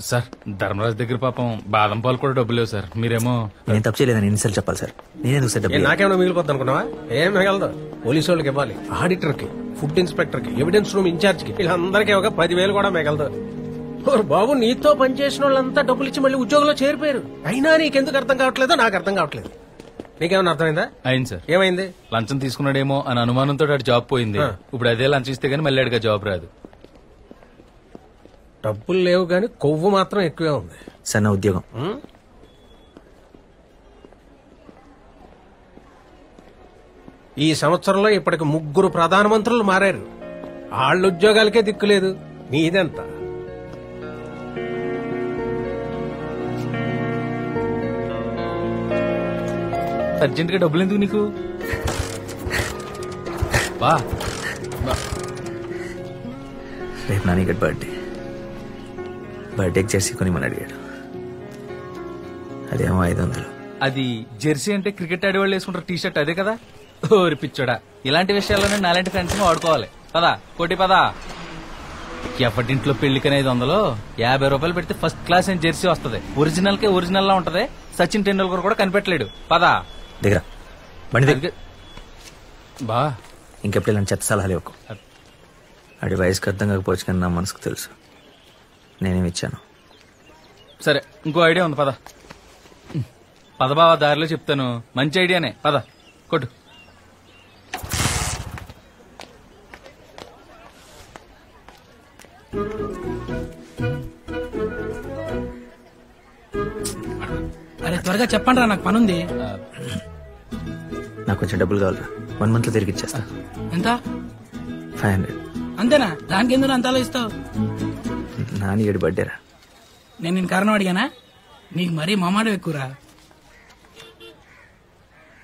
సార్ ధర్మరాజు దగ్గర పాపం బాదం పాలు కూడా డబ్బులు లేవు సార్. మీరేమో నేను తప్పు చేయలేదని ఎన్నిసార్లు చెప్పాలి సార్? నేనే సార్ డబ్బులు నాకేమైనా మిగిలిపోద్ది అనుకున్నావా? ఏం మిగలదు. పోలీసు వాళ్ళకి ఇవ్వాలి, ఆడిటర్ కి, ఫుడ్ ఇన్స్పెక్టర్ కి, ఎవిడెన్స్ రూమ్ ఇన్ఛార్జ్ కి, వీళ్ళందరికీ ఒక 10,000 కూడా మిగలదు. బాబు నీతో పనిచేసిన వాళ్ళంతా డబ్బులు ఇచ్చి మళ్ళీ ఉద్యోగంలో చేరిపోయారు. అయినా నీకెందుకు అర్థం కావట్లేదో నాకు అర్థం కావట్లేదు. నీకేమన్నా అర్థమైందా? అయింది సార్. ఏమైంది? లంచం తీసుకున్నాడేమో అని అనుమానంతో జాబ్ పోయింది. ఇప్పుడు అదే లంచం ఇస్తే గానీ మళ్ళీ అడిగా జాబ్ రాదు. డబ్బులు లేవు గాని కొవ్వు మాత్రం ఎక్కువే ఉంది. సన్న ఉద్యోగం ఈ సంవత్సరంలో ఇప్పటికి 3 ప్రధానమంత్రులు మారారు. వాళ్ళ ఉద్యోగాలకే దిక్కులేదు, నీదెంత? అర్జెంట్ గా డబ్బులు ఎందుకు నీకు? బా రేపు నానిగడ్ బర్త్డేకి జెర్సీ కొనిమని అడిగాడు. అదేమో 500. అది జెర్సీ అంటే క్రికెట్ ఆడేవాళ్ళు వేసుకుంటారు టీ షర్ట్, అదే కదా? ఓరి పిచ్చోడా, ఇలాంటి విషయాల్లోనే నాలాంటి ఫ్రెండ్స్ ని వాడుకోవాలి. పదా కోటి పదా. ఎప్పటింట్లో పెళ్లికని 500, 50 రూపాయలు పెడితే ఫస్ట్ క్లాస్ అని జెర్సీ వస్తుంది. ఒరిజినల్ కే ఒరిజినల్ లా ఉంటది. సచిన్ టెండూల్కర్ కూడా కనిపెట్టలేడు. పదా దగ్గర బండి దగ్గర బా. ఇంకెప్పుడు ఇలాంటి చెత్త సలహాలు ఇవ్వకు. ఆడి వయసుకు అర్థం కాకపోవచ్చు కానీ నా మనసుకు తెలుసు. నేనేమి ఇచ్చాను. సరే ఇంకో ఐడియా ఉంది, పద పద బావా, దారిలో చెప్తాను. మంచి ఐడియానే, పద కొట్టు. అరే త్వరగా చెప్పండి రా, నాకు పనుంది. నాకు కొంచెం డబ్బులు కావాలి. 1 month లో తిరిగి ఇచ్చేస్తా. ఎంత? 500. అంతేనా? దానికి ఎందుకు అంత ఆలోచిస్తావు? నాని 7 బర్త్డేరా. నేను కారణం అడిగానా? నీకు మరీ మామాడు ఎక్కువరా.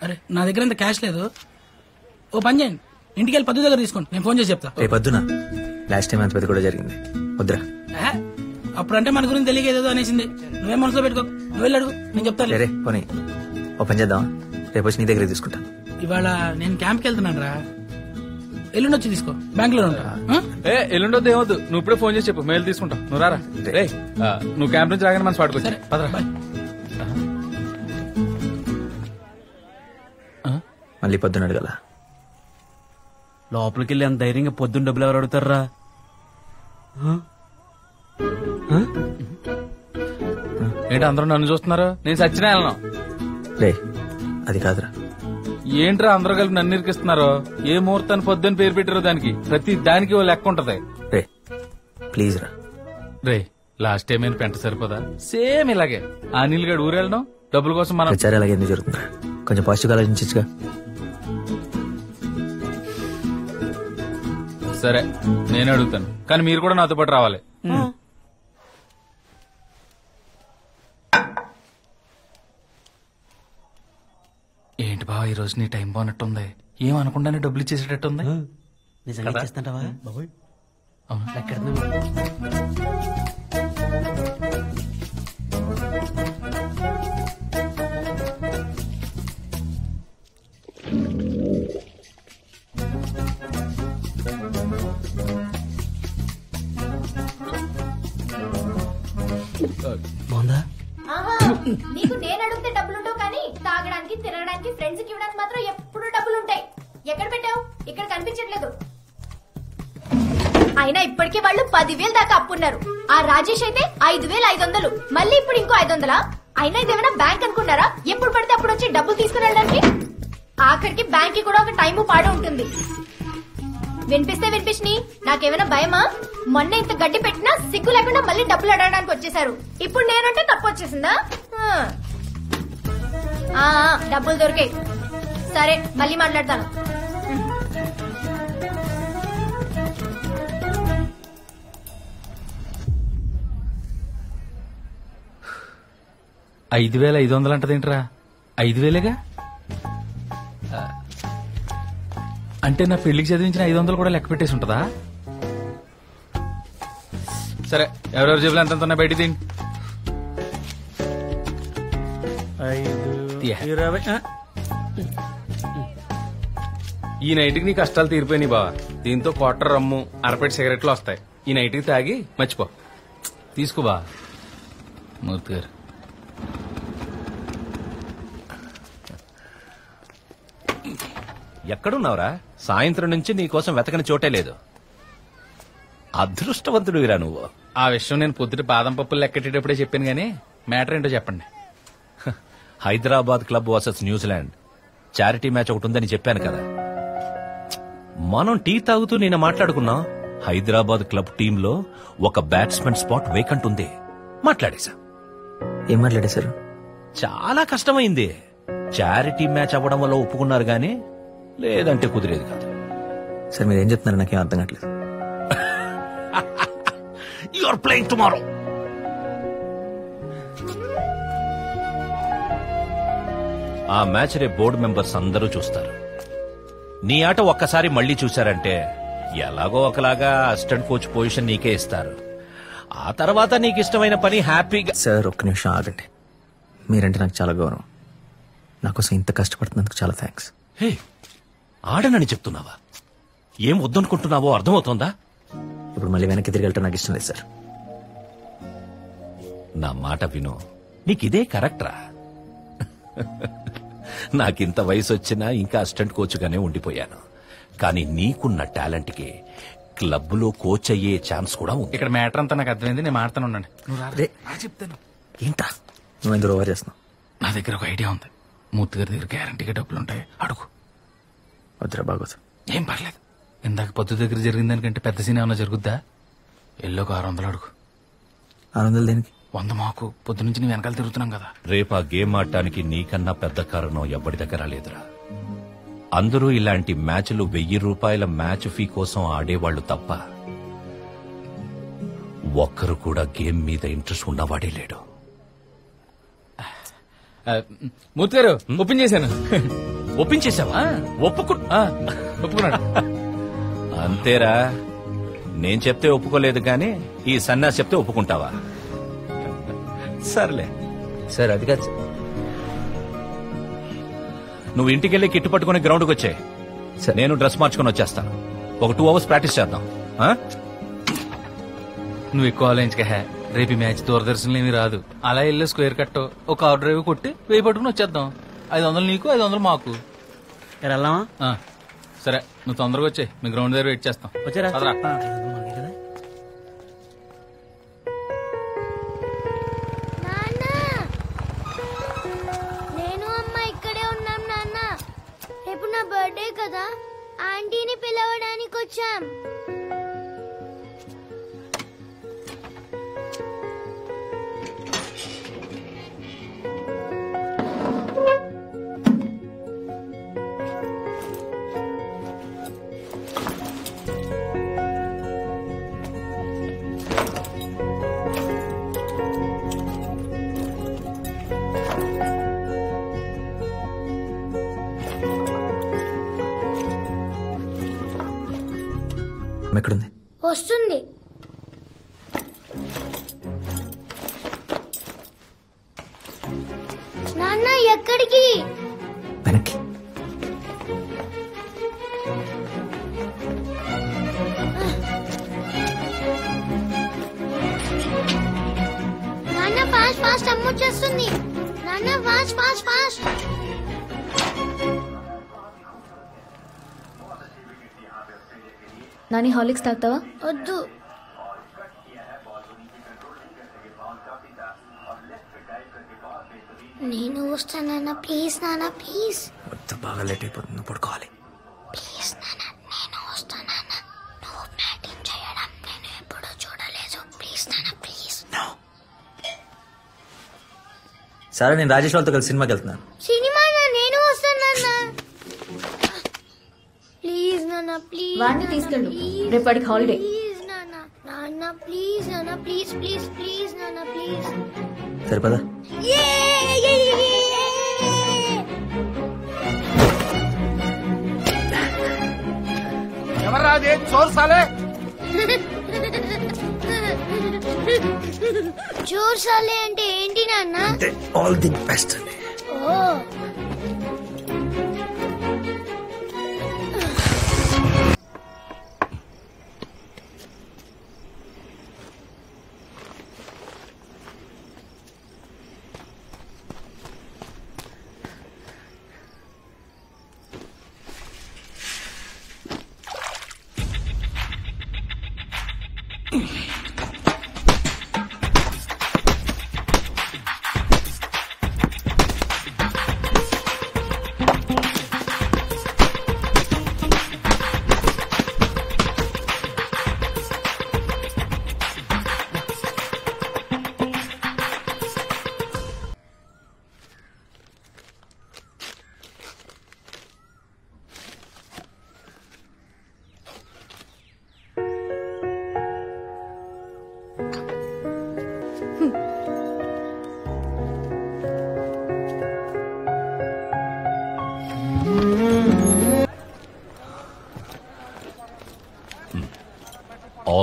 అరే నా దగ్గర అంత క్యాష్ లేదు. ఓ పని చేయండి, ఇంటికి వెళ్ళి పద్దు దగ్గర తీసుకోండి, నేను ఫోన్ చేసి చెప్తా. రేపు పొద్దున లాస్ట్ టైం అంత పెద్ద కూడా జరిగింది. వద్దురా. అప్పుడంటే మన గురించి తెలియకేదో అనేసింది. నువ్వేం మనసులో పెట్టుకో, నువ్వు వెళ్ళి అడుగు, నేను చెప్తాను. రే పోనీ ఓ పని చేద్దాం, రేపు వచ్చి నీ దగ్గర తీసుకుంటా. ఇవాళ నేను క్యాంప్కి వెళ్తున్నాను రా, ఎల్లుండి వచ్చి తీసుకో, బ్యాంక్ లో ఉంటా. ఎల్లుండొద్దు ఏమొద్దు, నువ్వు ఇప్పుడే ఫోన్ చేసి చెప్పు, మెయిల్ తీసుకుంటా. నువ్వు రారా. నువ్వు క్యాంప్ నుంచి రాగానే మనసు పాడుకోవచ్చు. పదరా. మళ్ళీ పొద్దున అడగల. లోపలికి వెళ్ళి అంత ధైర్యంగా పొద్దున్న డబ్బులు ఎవరు అడుగుతారా? ఏంటి అందరూ నన్ను చూస్తున్నారు? నేను సచ్చినా వెళ్ళను. రే అది కాదురా. ఏంట్రా అందరూ కలిపి నన్ను ఇరికిస్తున్నారు? ఏ ముహూర్తాన్ని పొద్దున్న పేరు పెట్టారో దానికి, ప్రతి దానికి ఓ లెక్క ఉంటది. రే ప్లీజ్ రా. రే లాస్ట్ టైం ఏమైనా పెంట సరిపోదా? సేమ్ ఇలాగే ఆ నీళ్ళు గడు ఊరు వెళ్ళడం డబ్బుల కోసం. మనం ప్రచారం అలాగే ఎందుకు జరుగుతుందా? కొంచెం పాజిటివ్ ఆలోచించగా. సరే నేను అడుగుతాను, కానీ మీరు కూడా నాతో పాటు రావాలి. ఏంటి బావ ఈ రోజు నీ టైం బాగున్నట్టుంది? ఏమనుకుంటానే డబ్బులు ఇచ్చేసేటట్టుంది. బాగుందా? నీకు నేను అడిగితే డబ్బులుంటావు, కానీ తాగడానికి, తినడానికి, ఫ్రెండ్స్ కి ఇవ్వడానికి మాత్రం ఎప్పుడు డబ్బులుంటాయి. ఎక్కడ పెట్టావు? ఇక్కడ కనిపించట్లేదు. అయినా ఇప్పటికే వాళ్ళు 10,000 దాకా అప్పున్నారు. ఆ రాజేష్ అయితే 5,500, మళ్ళీ ఇప్పుడు ఇంకో 500. అయినా ఇదేమైనా బ్యాంక్ అనుకున్నారా? ఎప్పుడు పడితే అప్పుడు వచ్చి డబ్బులు తీసుకుని వెళ్ళడానికి. ఆఖరికి బ్యాంక్ కి కూడా ఒక టైము పాడు ఉంటుంది. వినిపిస్తే వినిపించి నాకేమైనా భయమా? మొన్న ఇంత గడ్డి పెట్టినా సిగ్గు లేకుండా మళ్ళీ డబ్బులు అడగడానికి వచ్చేసారు. ఇప్పుడు నేనంటే తప్పు వచ్చేసిందా? డబ్బులు దొరికాయి. సరే మళ్ళీ మాట్లాడతాను. 5,500 అంటదేంట్రా? 5,000గా? అంటే నా పెళ్లికి చదివించిన 500 కూడా లెక్క పెట్టేసి ఉంటదా? సరే ఎవరెవరు జేబులు ఎంత ఉన్నాయి బయట తిండి. 5, 20. ఈ నైట్కి నీ కష్టాలు తీరిపోయినాయి బావా. దీంతో క్వార్టర్ రమ్ము అరపేటి సిగరెట్లు వస్తాయి. ఈ నైట్కి తాగి మర్చిపో. తీసుకో బా మూర్తి గారు. ఎక్కడున్నావురా? సాయంత్రం నుంచి నీకోసం వెతకని చోటే లేదు. అదృష్టవంతుడివిరా నువ్వు. ఆ విషయం నేను పొద్దుట బాదం పప్పులు లెక్కెట్టేటప్పుడే చెప్పాను గానీ మ్యాటర్ ఏంటో చెప్పండి. Hyderabad club versus New Zealand charity match ఒకటి ఉందని చెప్పాను కదా. మనం టీ తాగుతూ నేను మాట్లాడుకున్నాం. హైదరాబాద్ క్లబ్ టీంలో ఒక బ్యాట్స్మెన్ స్పాట్ వేకెంట్ ఉంది. మాట్లాడేశా. ఏం మాట్లాడేశారు? చాలా కష్టమైంది. చారిటీ మ్యాచ్ అవ్వడం వల్ల ఒప్పుకున్నారు గానీ లేదంటే కుదిరేది కాదు. సార్ మీరు ఏం చెప్తున్నారు నాకేం అర్థం కావట్లేదు. You are playing tomorrow. ఆ మ్యాచ్ రే బోర్డు మెంబర్స్ అందరూ చూస్తారు. నీ ఆట ఒక్కసారి మళ్లీ చూశారంటే ఎలాగో ఒకలాగా అసిస్టెంట్ కోచ్ పొజిషన్ నీకే ఇస్తారు. ఆ తర్వాత నీకు ఇష్టమైన పని హ్యాపీగా. సార్ ఒక్క నిమిషం ఆగండి. మీరంటే నాకు చాలా గౌరవం. నాకోసం ఇంత కష్టపడుతున్నందుకు చాలా థ్యాంక్స్. హే, ఆడనని చెప్తున్నావా? ఏం వద్దనుకుంటున్నావో అర్థమవుతోందా? ఇప్పుడు మళ్ళీ వెనక్కి తిరిగి వెళ్ళటం నాకు ఇష్టం లేదు సార్. నా మాట విను. నీకిదే కరెక్ట్రా. నాకింత వయసు వచ్చినా ఇంకా అసిస్టెంట్ కోచ్గానే ఉండిపోయాను. కానీ నీకున్న టాలెంట్ కి క్లబ్ లో కోచ్ అయ్యే ఛాన్స్ కూడా ఉంది. ఇక్కడ మ్యాటర్ అంతా నాకు అర్థమైంది. నేను మాట్లాడుతూ ఉండండి. నువ్వు చెప్తాను. ఏంటా నువ్వు ఎందుకు ఓవర్ చేస్తున్నావు? నా దగ్గర ఒక ఐడియా ఉంది. మూర్తి గారి దగ్గర గ్యారంటీగా డబ్బులు ఉంటాయి. అడుగు. వద్దురా బాగోదు. ఏం పర్లేదు. ఇందాక పొద్దు దగ్గర జరిగిన దానికంటే పెద్ద సీన్ ఏమన్నా జరుగుద్దా? ఎల్లోకి 600 అడుగు. 600 దేనికి? 100 మాకు. పొద్దు నుంచి నీ వెనకాల తిరుగుతున్నాం కదా. రేపు ఆ గేమ్ ఆడటానికి నీకన్నా పెద్ద కారణం ఎవరి దగ్గర లేదురా. అందరూ ఇలాంటి మ్యాచ్లు 1000 రూపాయల మ్యాచ్ ఫీ కోసం ఆడేవాళ్లు తప్ప ఒక్కరు కూడా గేమ్ మీద ఇంట్రెస్ట్ ఉన్నవాడే లేడు. మూర్తి గారు ఓపెన్ చేశాను. ఒప్పించేశావా? ఒప్పుకున్నాడు. అంతేరా. నేను చెప్తే ఒప్పుకోలేదు కానీ ఈ సన్నాసి చెప్తే ఒప్పుకుంటావా? సర్లే. సార్ అది కాదు. నువ్వు ఇంటికెళ్ళి కిట్టు పట్టుకుని గ్రౌండ్కి వచ్చాయి. నేను డ్రెస్ మార్చుకుని వచ్చేస్తాను. ఒక 2 hours ప్రాక్టీస్ చేద్దాం. నువ్వు ఎక్కువ ఆలోచించక. రేపు ఈ మ్యాచ్ దూరదర్శన్లో ఏమీ రాదు. అలా వెళ్ళి స్క్వేర్ కట్ ఒక ఆర్ డ్రైవ్ కొట్టి 1000 పట్టుకుని వచ్చేద్దాం. 500 నీకు, 500 మాకు. వెళ్దామా? సరే, నువ్వు తొందరగా వచ్చాయి. మీ గ్రౌండ్ దగ్గర వెయిట్ చేస్తాం. వచ్చారా? నేను అమ్మ ఇక్కడే ఉన్నాం నాన్న. రేపు నా బర్త్డే కదా, ఆంటీని పిలవడానికి వచ్చాం. ఎక్కడుంది? వస్తుంది. నాన్న ఎక్కడికి? వెనక్కి. నాన్న ఫాస్ట్ ఫాస్ట్ అమ్మ వచ్చేస్తుంది. నాన్న fast fast fast. Nani Horlicks తాగుతావా? వద్దు. నేను వస్తానన్నా. ప్లీజ్ నాన్న ప్లీజ్. వద్దు, బాగా లేట్ అయిపోతుంది. పడుకోవాలి. ప్లీజ్ నాన్న, నేను వస్తానన్నా. నువ్వు బ్యాటింగ్ చేయడం నేను ఎప్పుడూ చూడలేదు. ప్లీజ్ నాన్న ప్లీజ్. సరే, నేను రాజేష్ వాళ్ళతో కలిసి సినిమాకి వెళ్తున్నాను. సినిమా నేను వస్తానన్నా. ప్లీజ్ నాన్న ప్లీజ్. వాడిని తీసుకెళ్ళు. రేపు వాడికి హాలిడే. ప్లీజ్ నాన్న. నాన్న ప్లీజ్ నాన్న ప్లీజ్ ప్లీజ్ ప్లీజ్ నాన్న ప్లీజ్. సరిపదా? ఎవర్రా చోర్ సాలే? చోర్ సాలే అంటే ఏంటి నాన్న? All the best. ఓ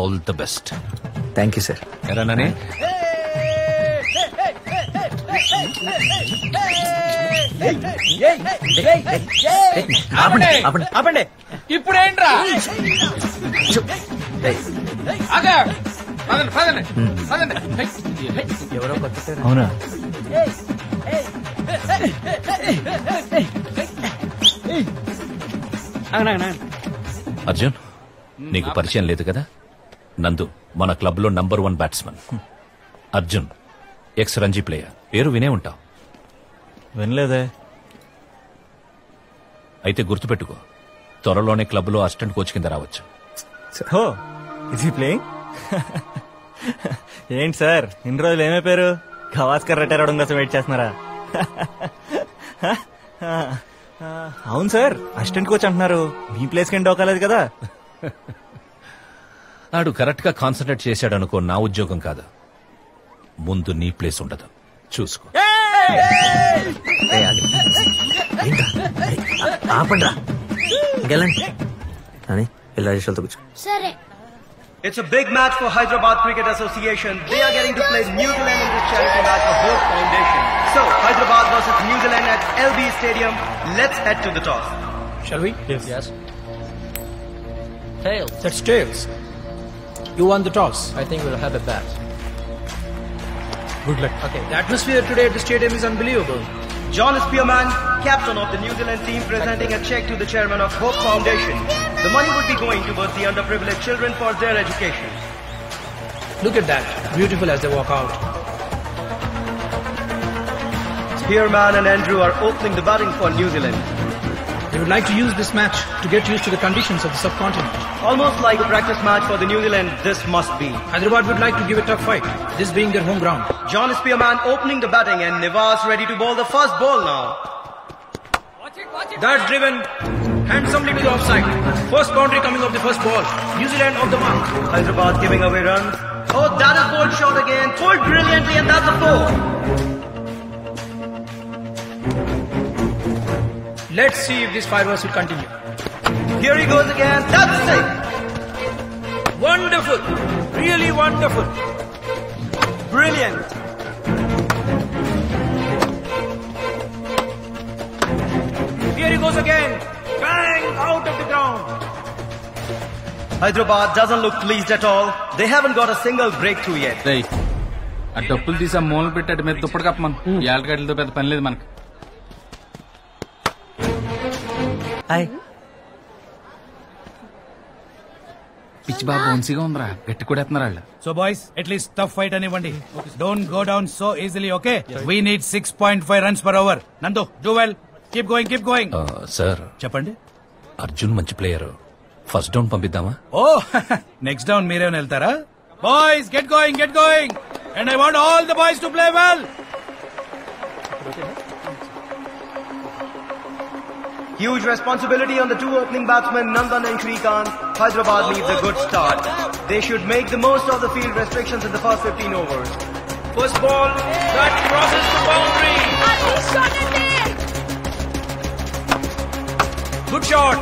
all the best. Thank you sir. ఎలా నాని? ఆపండి. ఇప్పుడేంట్రా? ఎవరో కొట్టారు. అవునా? అర్జున్, నీకు పరిచయం లేదు కదా? నందు మన క్లబ్ లో number 1 batsman. Arjun ex Ranji player. పేరు వినే ఉంటావు. వినలేదే. అయితే గుర్తుపెట్టుకో, త్వరలోనే క్లబ్ లో అసిస్టెంట్ కోచ్ కింద రావచ్చు. ఇది ప్లేయింగ్? ఏంటి సార్, ఇన్ని రోజులు ఏమైపోయారు? గవాస్కర్ రిటైర్ అవడం కోసం వెయిట్ చేస్తున్నారా? అవును సార్, అసిస్టెంట్ కోచ్ అంటున్నారు. మీ ప్లేస్ కి డోకాలేదు కదా. ఆడు కరెక్ట్ గా కాన్సన్ట్రేట్ చేశాడు అనుకో, నా ఉద్యోగం కాదు. ముందు నీ ప్లేస్ ఉండదు, చూసుకో. ఆపండి రా, గెలండి అని ఇలా కూర్చో. సరే. It's a big match for Hyderabad Cricket Association. They are getting to play New Zealand in this charity match for Hope Foundation. So, Hyderabad versus New Zealand at LB Stadium. Let's head to the toss. Shall we? Yes. Tails. That's tails. You won the toss. I think we'll have a bat. Good luck. Okay. The atmosphere today at the stadium is unbelievable. John Spearman, captain of the New Zealand team, presenting a check to the chairman of Hope Foundation. The money would be going towards the underprivileged children for their education. Look at that. Beautiful as they walk out. Spearman and Andrew are opening the batting for New Zealand. They would like to use this match to get used to the conditions of the subcontinent. Almost like a practice match for the New Zealand, this must be. Hyderabad would like to give a tough fight, this being their home ground. John Spearman opening the batting and Nivas ready to bowl the first ball now. That's driven handsomely to the offside. First boundary coming off the first ball. New Zealand off the mark. Hyderabad giving away runs. Oh, that is bowled short again. Pulled brilliantly and that's a 4. Let's see if this fireworks will continue. Here he goes again. That's 6. Wonderful. Really wonderful. Brilliant. Here he goes again. Bang out of the ground. Hyderabad doesn't look pleased at all. They haven't got a single breakthrough yet. రేయ్, ఆ డప్పులు తీసి ఆ మూలలు పెట్టి అటు మీద దుప్పటి కప్పమను. ఏళ్ళగడ్డలతో పెద్ద పని లేదు మనకు. హాయ్. పిచ్చి బాగా బౌన్సీగా ఉందిరా, గట్టి కూడా ఎత్తున్నారు వాళ్ళు. So boys, at least tough fight అనివ్వండి. Don't go down so easily, okay? We need 6.5 runs per hour. Nandu, do well. Keep going, keep going. Sir చెప్పండి. అర్జున్ మంచి ప్లేయర్. ఫస్ట్ డౌన్ పంపిద్దామా? Oh, next down మీరేమైనా వెళ్తారా? Boys, get going, get going. And I want all the boys to play well. Huge responsibility on the two opening batsmen, Nandan and Shrikant. Hyderabad needs a good start. They should make the most of the field restrictions in the first 15 overs. First ball, that crosses the boundary. Good shot.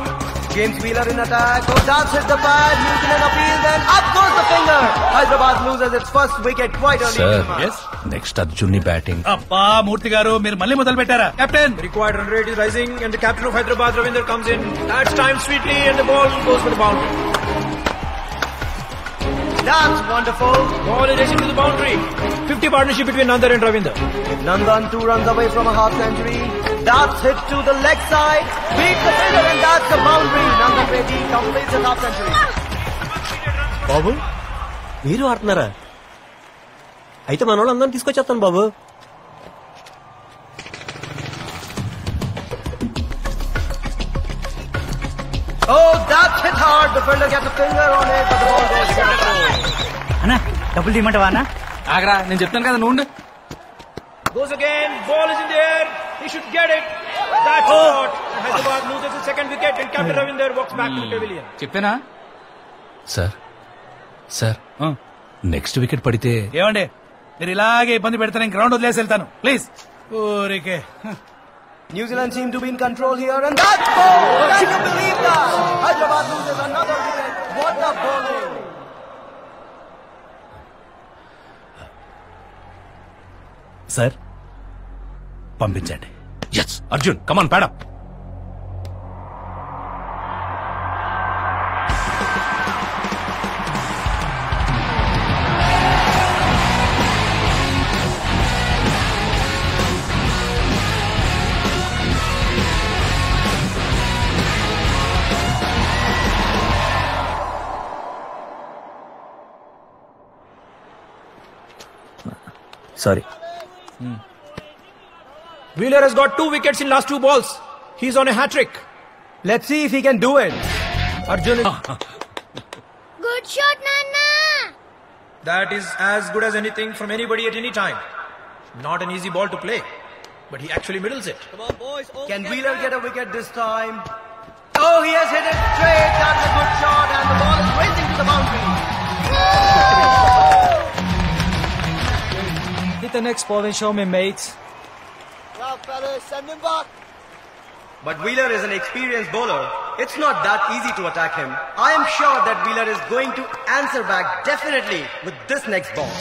James Wheeler in attack. Oh, that's hit the pad. New Zealand appeals and up goes the finger. Hyderabad loses its first wicket quite early in the match. Yes. Next Arjun ని batting. అబ్బా మూర్తి గారు మీరు మళ్ళీ మొదలు పెట్టారా? Captain. Required run rate is rising and the captain of Hyderabad, Ravinder, comes in. That's timed sweetly and the ball goes for the boundary. That's wonderful. Ball is racing to the boundary. 50 partnership between Nandan and Ravinder. Nandan 2 runs away from a half century. That's hit to the leg side. Beat the finger and that's the boundary. Nandan Reddy completes his half century. బాబు మీరు ఆడుతున్నారా? అయితే మన వాళ్ళు అందరం తీసుకొచ్చేస్తాను బాబు. Oh, that's hit hard. The fielder gets a finger on it, but the ball goes short. అన్నా డబ్బులు తీయమంటావా అన్నా? ఆగరా, నేను చెప్తాను కదా నువ్వు. Goes again. Ball is in the air. He should get it. That's shot. Hyderabad loses his second wicket and Captain Ravinder walks back to the pavilion. చెప్పానా sir next wicket పడితే ఏమండి మీరు ఇలాగే ఇబ్బంది పెడతాను, గ్రౌండ్ వదిలేసి వెళ్తాను ప్లీజ్. ఊరికే. New Zealand seem to be in control here and that's ball. Can you believe that? Hyderabad loses another wicket. What a bowling. Sir పంపించండి. Yes Arjun come on pad up. Sorry. Wheeler has got 2 wickets in last 2 balls. He's on a hat trick. Let's see if he can do it. Arjun is... Good shot, Nana. That is as good as anything from anybody at any time. Not an easy ball to play, but he actually middles it. Come on, boys. Can Wheeler get a wicket this time? Oh, he has hit it straight. That's a good shot, and the ball is racing to the boundary. Hit the next ball and show me, mates. Well, fellas, send him back. But Wheeler is an experienced bowler. It's not that easy to attack him. I am sure that Wheeler is going to answer back definitely with this next ball.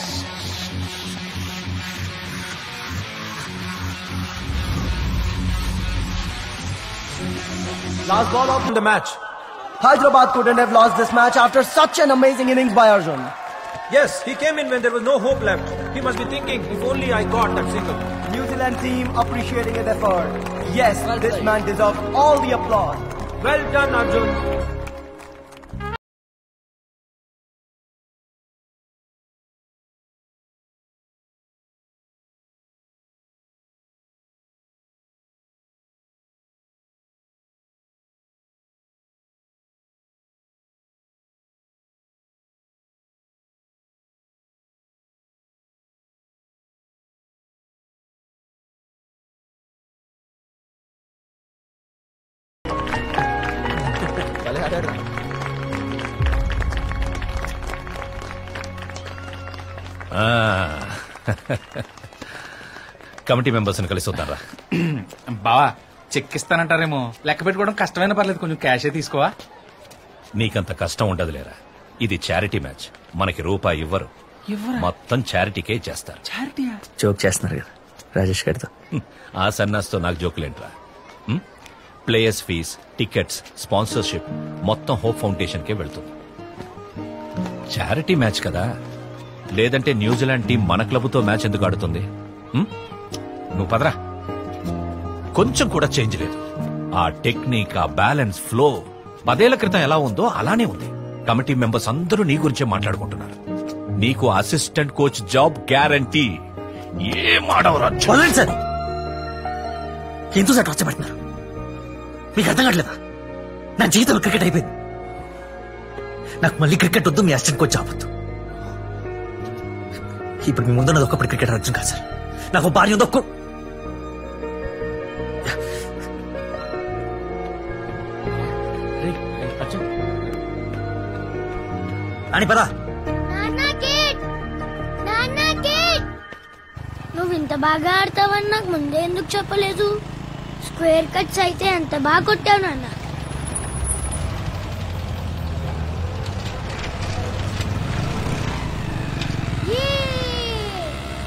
Last ball of the match. Hyderabad couldn't have lost this match after such an amazing innings by Arjun. Yes, he came in when there was no hope left. He must be thinking, if only I got that single. New Zealand team appreciating his effort. Yes, this man deserves all the applause. Well done, Arjun. Committee members కలిసి వద్దారా. బావా check ఇస్తానంటారేమో, లెక్క పెట్టుకోవడం కష్టమైన పర్లేదు, కొంచెం క్యాషే తీసుకోవా. నీకంత కష్టం ఉండదులేరా. ఇది చారిటీ మ్యాచ్, మనకి రూపాయి ఇవ్వరు, మొత్తం చారిటీకే చేస్తారు. జోక్ చేస్తున్నారు కదా రాజేష్ గారితో. ఆ సన్నాస్తో నాకు జోకులేంట్రా. ప్లేయర్స్ ఫీజ్, టికెట్స్, స్పాన్సర్షిప్ మొత్తం హోప్ ఫౌండేషన్ కే వెళ్తుంది. చారిటీ మ్యాచ్ కదా, లేదంటే న్యూజిలాండ్ టీం మన క్లబ్తో మ్యాచ్ ఎందుకు ఆడుతుంది? నువ్వు పదరా. కొంచెం కూడా చేంజ్ లేదు. ఆ టెక్నిక్, ఆ బ్యాలెన్స్, ఫ్లో 10 ఏళ్ల క్రితం ఎలా ఉందో అలానే ఉంది. కమిటీ మెంబర్స్ అందరూ నీ గురించే మాట్లాడుకుంటున్నారు. నీకు అసిస్టెంట్ కోచ్ జాబ్ గ్యారంటీ. ఏం ఆడవరా సార్, ఎందుకు సార్ టార్చర్ పెడుతున్నారు? మీకు అర్థం కావట్లేదా? నా జీవితంలో క్రికెట్ అయిపోయింది. నాకు మళ్ళీ క్రికెట్ వద్దు, మీ అసిస్టెంట్ కోచ్ జాబ్ వద్దు. ఇప్పుడు మీ ముందున్నది ఒకప్పుడు క్రికెటర్ అర్జున్ కాదు సార్. నాకు భార్య ఉంది, ఒక్క అని పదా. నువ్వు ఇంత బాగా ఆడతావని నాకు ముందే ఎందుకు చెప్పలేదు? స్క్వేర్ కట్స్ అయితే ఎంత బాగా కొట్టావు నాన్న.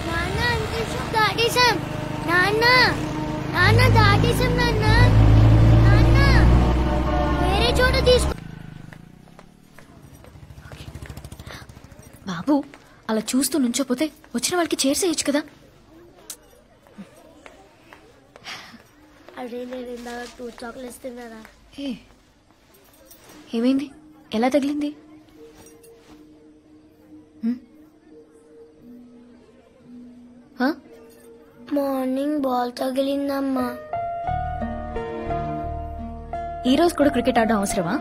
నాన్న అంతరిక్షం దాటేశాం. నాన్న నాన్న దాటేశాం. నాన్న నాన్న వేరే చోట తీసుకో. బాబు అలా చూస్తూ నుంచోపోతే వచ్చిన వాళ్ళకి చేర్చేయచ్చు కదా. అదే నేను ఇందాక 2 చాక్లెట్స్ తిన్నారా? ఏమైంది? ఎలా తగిలింది? మార్నింగ్ బాల్ తగిలిందమ్మా. ఈ రోజు కూడా క్రికెట్ ఆడడం అవసరమా?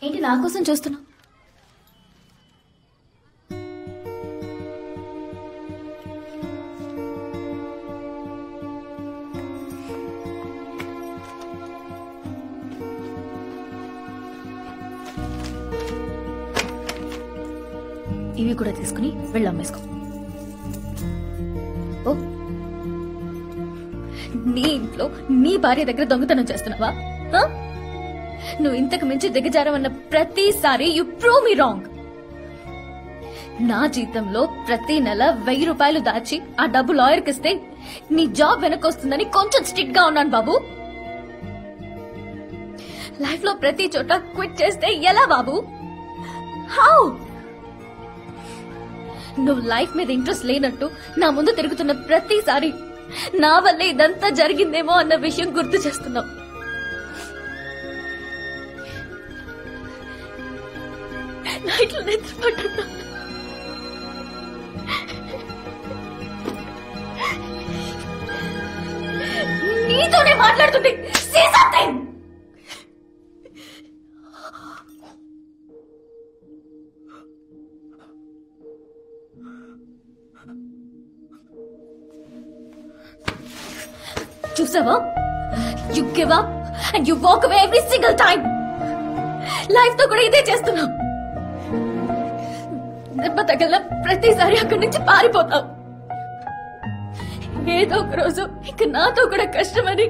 ఏంటి నా కోసం చూస్తున్నా? ఇవి కూడా తీసుకుని వెళ్ళి అమ్మేసుకో. ఓ నీ ఇంట్లో నీ భార్య దగ్గర దొంగతనం చేస్తున్నావా? నువ్వు ఇంతకు మించి దిగజారమన్న ప్రతిసారి యు ప్రూవ్ మీ రాంగ్. నా జీతంలో ప్రతి నెల 1000 రూపాయలు దాచి ఆ డబ్బు లాయర్కి ఇస్తే నీ జాబ్ వెనకొస్తుందని కొంచెం స్ట్రిక్ట్ గా ఉన్నాను బాబు. లైఫ్ లో ప్రతి చోట క్విట్ చేస్తే ఎలా బాబు? హౌ? నువ్వు లైఫ్ మీద ఇంట్రెస్ట్ లేనట్టు నా ముందు తిరుగుతున్న ప్రతిసారి నా వల్లే ఇదంతా జరిగిందేమో అన్న విషయం గుర్తు చేస్తున్నావు. నైట్లో నిద్రపట్టున్నా. నీతోనే మాట్లాడుతుంది. Say something. చూసావా? You give up and you walk away every single time. Life తో కూడా ఇదే చేస్తున్నావు. దెబ్బ తగల ప్రతిసారి అక్కడి నుంచి పారిపోతావు. ఏదో ఒక రోజు ఇక నాతో కూడా కష్టమని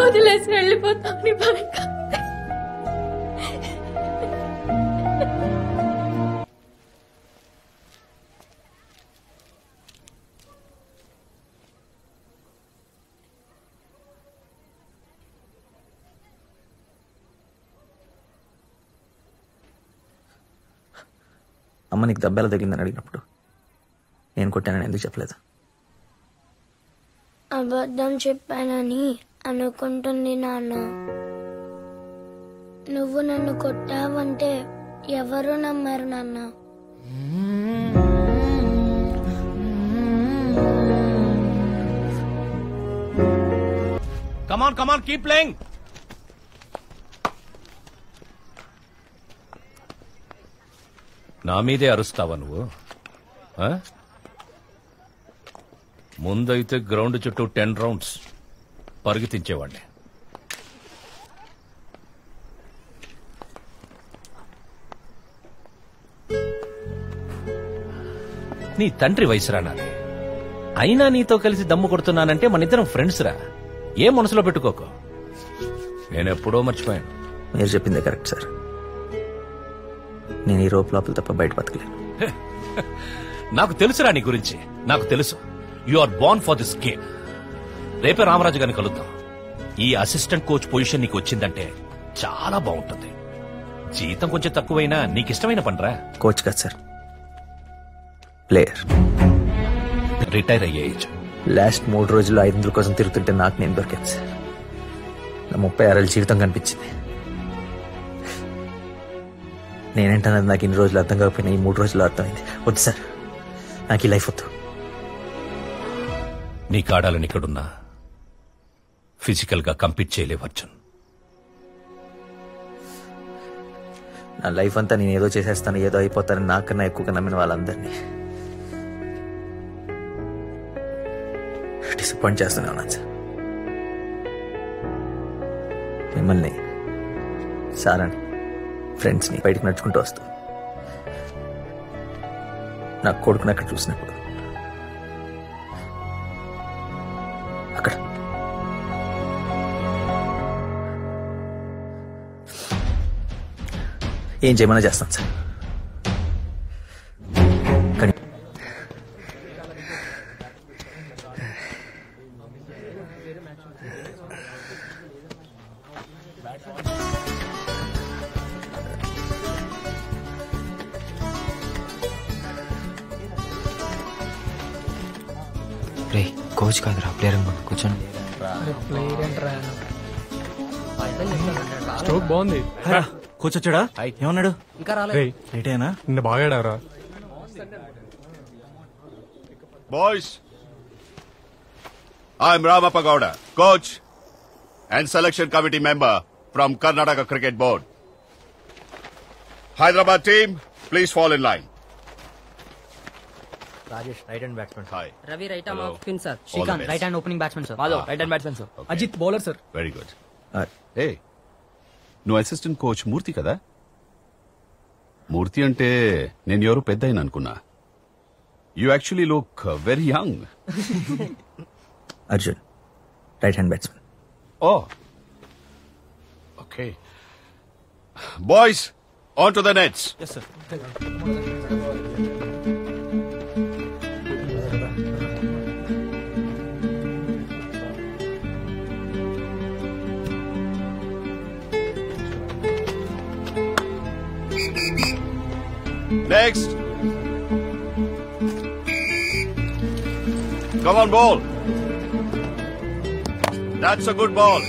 వదిలేసి వెళ్ళిపోతావు. నీ భయంగా అమ్మ నీకు దెబ్బ ఎలా తగిలిందని అడిగినప్పుడు నేను కొట్టానని ఎందుకు చెప్పలేదు? అబద్ధం చెప్పానని అనుకుంటుంది నాన్న. నువ్వు నన్ను కొట్టావంటే ఎవరు నమ్మరు నాన్న. Come on, keep playing. నా మీదే అరుస్తావా నువ్వు? ముందైతే గ్రౌండ్ చుట్టూ 10 రౌండ్స్ పరిగెత్తించేవాడిని. నీ తండ్రి వయసురా నాది. అయినా నీతో కలిసి దమ్ము కొడుతున్నానంటే మన ఇద్దరం ఫ్రెండ్స్ రా. ఏం మనసులో పెట్టుకోకు. నేనెప్పుడో మర్చిపోయాను. మీరు చెప్పిందే కరెక్ట్ సార్. నేను ఈ రోప్ లోపల తప్ప బయట బతకలేను. నాకు తెలుసురా నీ గురించి. నాకు తెలుసు. You are born for this game. రేపే రామరాజు గారిని కలుద్దాం. ఈ అసిస్టెంట్ కోచ్ పొజిషన్ నీకు వచ్చిందంటే చాలా బాగుంటుంది. జీతం కొంచెం తక్కువైనా నీకు ఇష్టమైన పనిరా. కోచ్ కాదు సార్, ప్లేయర్. రిటైర్ అయ్యే ఏజ్. లాస్ట్ 3 రోజుల్లో 500 కోసం తిరుగుతుంటే నాకు నేను దొరికాను సార్. నా 36 ఏళ్ళ జీవితం కనిపించింది. నేనేంటన్నది నాకు ఇన్ని రోజులు అర్థం కాకపోయినా ఈ 3 రోజుల్లో అర్థమైంది. వద్దు సార్, నాకు ఈ లైఫ్ వద్దు. నీ కాడాలని ఇక్కడున్నా ఫిజికల్ గా కంపీట్ చేయలేవు అర్జున్. నా లైఫ్ అంతా నేను ఏదో చేసేస్తాను, ఏదో అయిపోతానని నాకన్నా ఎక్కువగా నమ్మిన వాళ్ళందరినీ డిసప్పాయింట్ చేస్తూనే ఉన్నాను సార్. మిమ్మల్ని, సారాని, ఫ్రెండ్స్ని బయటకు నడుచుకుంటూ వస్తూ నా కొడుకుని అక్కడ చూసినప్పుడు అక్కడ ఏం చేయమన్నా చేస్తాను సార్. కానీ రే కోచ్ కాదురా, ప్లేయర్ అనుకో. కూర్చోండి. స్ట్రోక్ బాగుంది. కోచ్ వచ్చాడా? ఏమన్నాడు? ఇంకా రాలేదు. లేట్ అయినా నిన్న బాగా ఆడారా? Boys, I'm Ramappa Gowda, coach and selection committee member from Karnataka Cricket Board. Hyderabad team, please fall in line. Rajesh, right hand batsman. Hi. Ravi, right arm Hello. off spin, sir. All the Shrikant, best. right hand opening batsman, sir. Madhav, right hand batsman, sir. Okay. Ajit, bowler, sir. Very good. Hey, నువ్వు assistant coach మూర్తి కదా? మూర్తి అంటే నేను ఎవరు పెద్ద అయిన అనుకున్నా. You actually look very young. Arjun, right hand batsmen. Oh. Okay. Boys, on to the nets. Yes, sir. Next. Come on, ball. That's a good ball.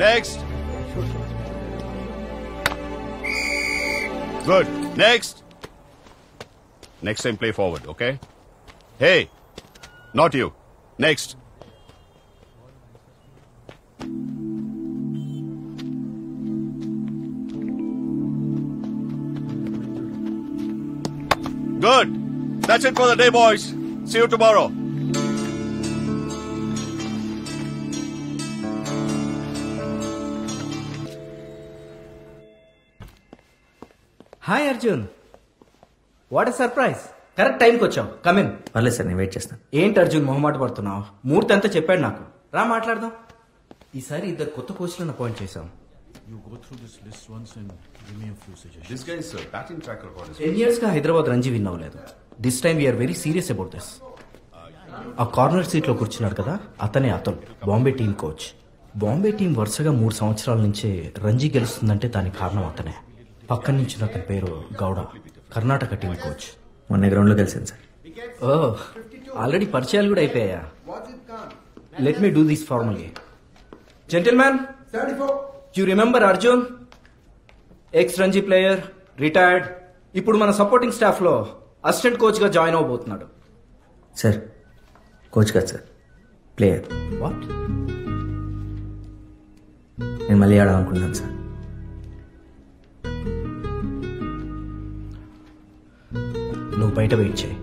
Next. Good. Next. Next time play forward, okay? Hey, not you. Next. Good. That's it for the day, boys. See you tomorrow. Hi Arjun, what a surprise. Correct టైంకి వచ్చావు. Come in. పర్లేదు sir, నేను wait చేస్తాను. ఏంటి అర్జున్ మొహమాట పడుతున్నావు? మూర్తి అంతా చెప్పాడు నాకు. రా మాట్లాడదాం. ఈసారి ఇద్దరు కొత్త కోచ్లను అపాయింట్ చేశాం. You go through this list once and give me a few suggestions. This guy's batting track record is 10 years గా హైదరాబాద్ రంజీ విన్ అవ్వలేదు. This time we are very serious about this. ఆ కార్నర్ సీట్ లో కూర్చున్నాడు కదా, అతనే అతను Bombay team coach. Bombay team వరుసగా 3 సంవత్సరాల నుంచే రంజీ గెలుస్తుందంటే దానికి కారణం అతనే. పక్కన నుంచి అతని పేరు గౌడ, కర్ణాటక టీం కోచ్. మొన్న గ్రౌండ్ లో కలిసాను సార్. ఓ, ఆల్రెడీ పరిచయాలు కూడా అయిపోయా. Let me do this formally. Gentlemen, you remember Arjun, ex Ranji player, retired. ఇప్పుడు మన సపోర్టింగ్ స్టాఫ్ లో అసిస్టెంట్ కోచ్ గా జాయిన్ అవబోతున్నాడు. సార్, కోచ్ కాదు సార్, ప్లేయర్. వాట్? నేను మళ్ళీ ఆడాలనుకుంటున్నాను సార్. నువ్వు బయట వెయిట్ చేయి.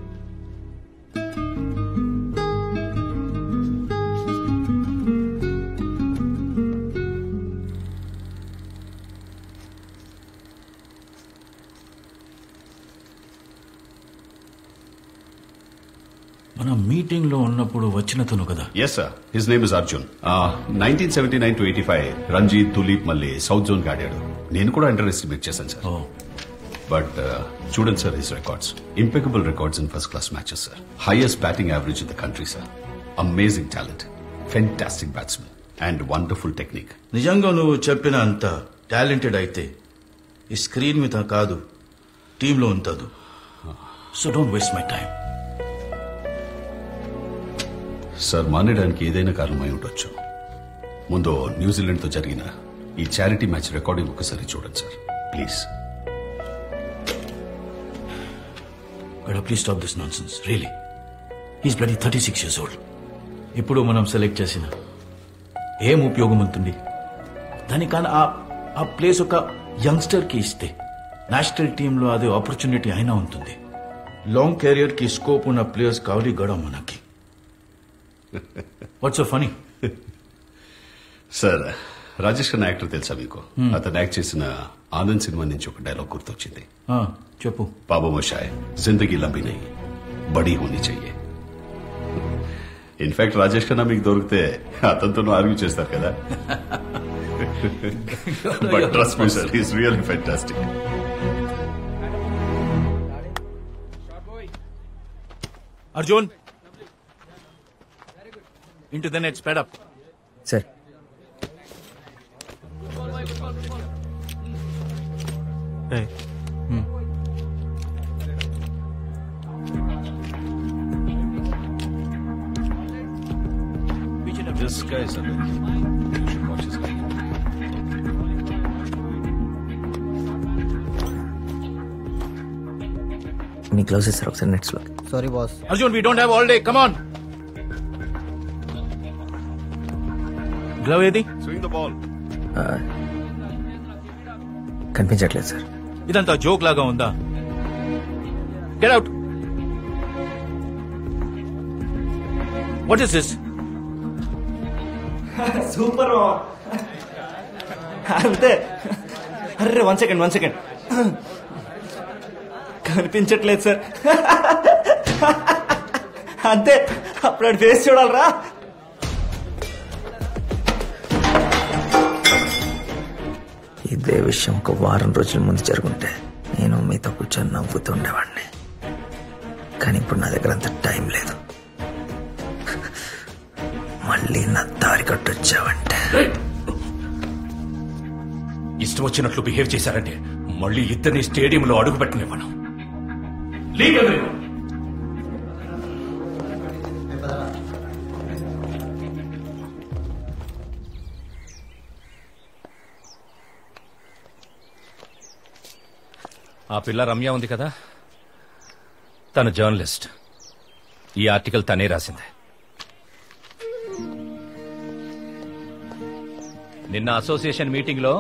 మనం మీటింగ్ లో ఉన్నప్పుడు వచ్చినతను కదా? Yes, sir. His name is Arjun. 1979 to 85 Ranjith, tulip, మళ్ళీ సౌత్ జోన్ ఆడాడు. నేను కూడా ఇంటర్ ఎస్టిమేట్ చేశాను సార్. బట్ చూడండి sir, his records impeccable records in first class matches sir. Highest batting average in the country sir. Amazing talent, fantastic batsmen and wonderful technique. నిజంగా నువ్వు చెప్పిన అంత టాలెంటెడ్ అయితే ఈ స్క్రీన్ మీద కాదు, టీంలో ఉంటదు. So don't waste my time. Sir, మానేయడానికి ఏదైనా కారణమై ఉండొచ్చు. ముందు న్యూజిలాండ్ తో జరిగిన ఈ చారిటీ మ్యాచ్ రికార్డింగ్ ఒకసారి చూడండి sir, please. Please stop this nonsense. Really, he's bloody 36 years old. ఇప్పుడు మనం సెలెక్ట్ చేసిన ఏం ఉపయోగం ఉంటుంది? దానికన్నా ఆ ప్లేస్ ఒక యంగ్స్టర్ కి ఇస్తే నేషనల్ టీంలో అదే ఆపర్చునిటీ అయినా ఉంటుంది. లాంగ్ కెరియర్ కి స్కోప్ ఉన్న ప్లేయర్స్ కావాలి గడ మనకి. What's so funny? Sir, Rajesh Khanna actor తెలుసా మీకు? అతను యాక్ట్ చేసిన ఆనంద్ సినిమా నుంచి ఒక డైలాగ్ గుర్తొచ్చింది. చెప్పు. పాపా మోషాయ్, జిందగీ లంబీ నహీ, బడీ హోనీ చెయ్యే. ఇన్ఫాక్ట్ రాజేష్ ఖన్నా మీకు దొరికితే అతనితో ఆర్గ్యూ చేస్తారు కదా. But trust me sir, he's really fantastic. Arjun, into the net, sped up. Sir, hey. This guy is a you should watch this guy. మీ క్లోజ్ సార్ ఒకసారి నెట్స్ లో. Sorry boss. Arjun, we don't have all day. Come on. Glove ఏది? Swing the ball. కనిపించట్లేదు sir. ఇదంతా joke లాగా ఉందా? Get out. What is this? Super. అంతే. అర్రే, 1 second. కనిపించట్లేదు సార్. అంతే, అప్పుడు ఫేస్ చూడాలరా. ఇదే విషయం ఒక వారం రోజుల ముందు జరుగుంటే నేను మీతో కూర్చొని నవ్వుతుండేవాడిని. కానీ ఇప్పుడు నా దగ్గర అంత టైం లేదు. మళ్ళీ నా దారి కట్టొచ్చావంటే ఇష్టం వచ్చినట్లు బిహేవ్ చేశారంటే మళ్ళీ ఇద్దరిని స్టేడియంలో అడుగు పెట్టనివ్వను. ఆ పిల్ల రమ్య ఉంది కదా, తను జర్నలిస్ట్. ఈ ఆర్టికల్ తనే రాసింది. నిన్న అసోసియేషన్ మీటింగ్ లో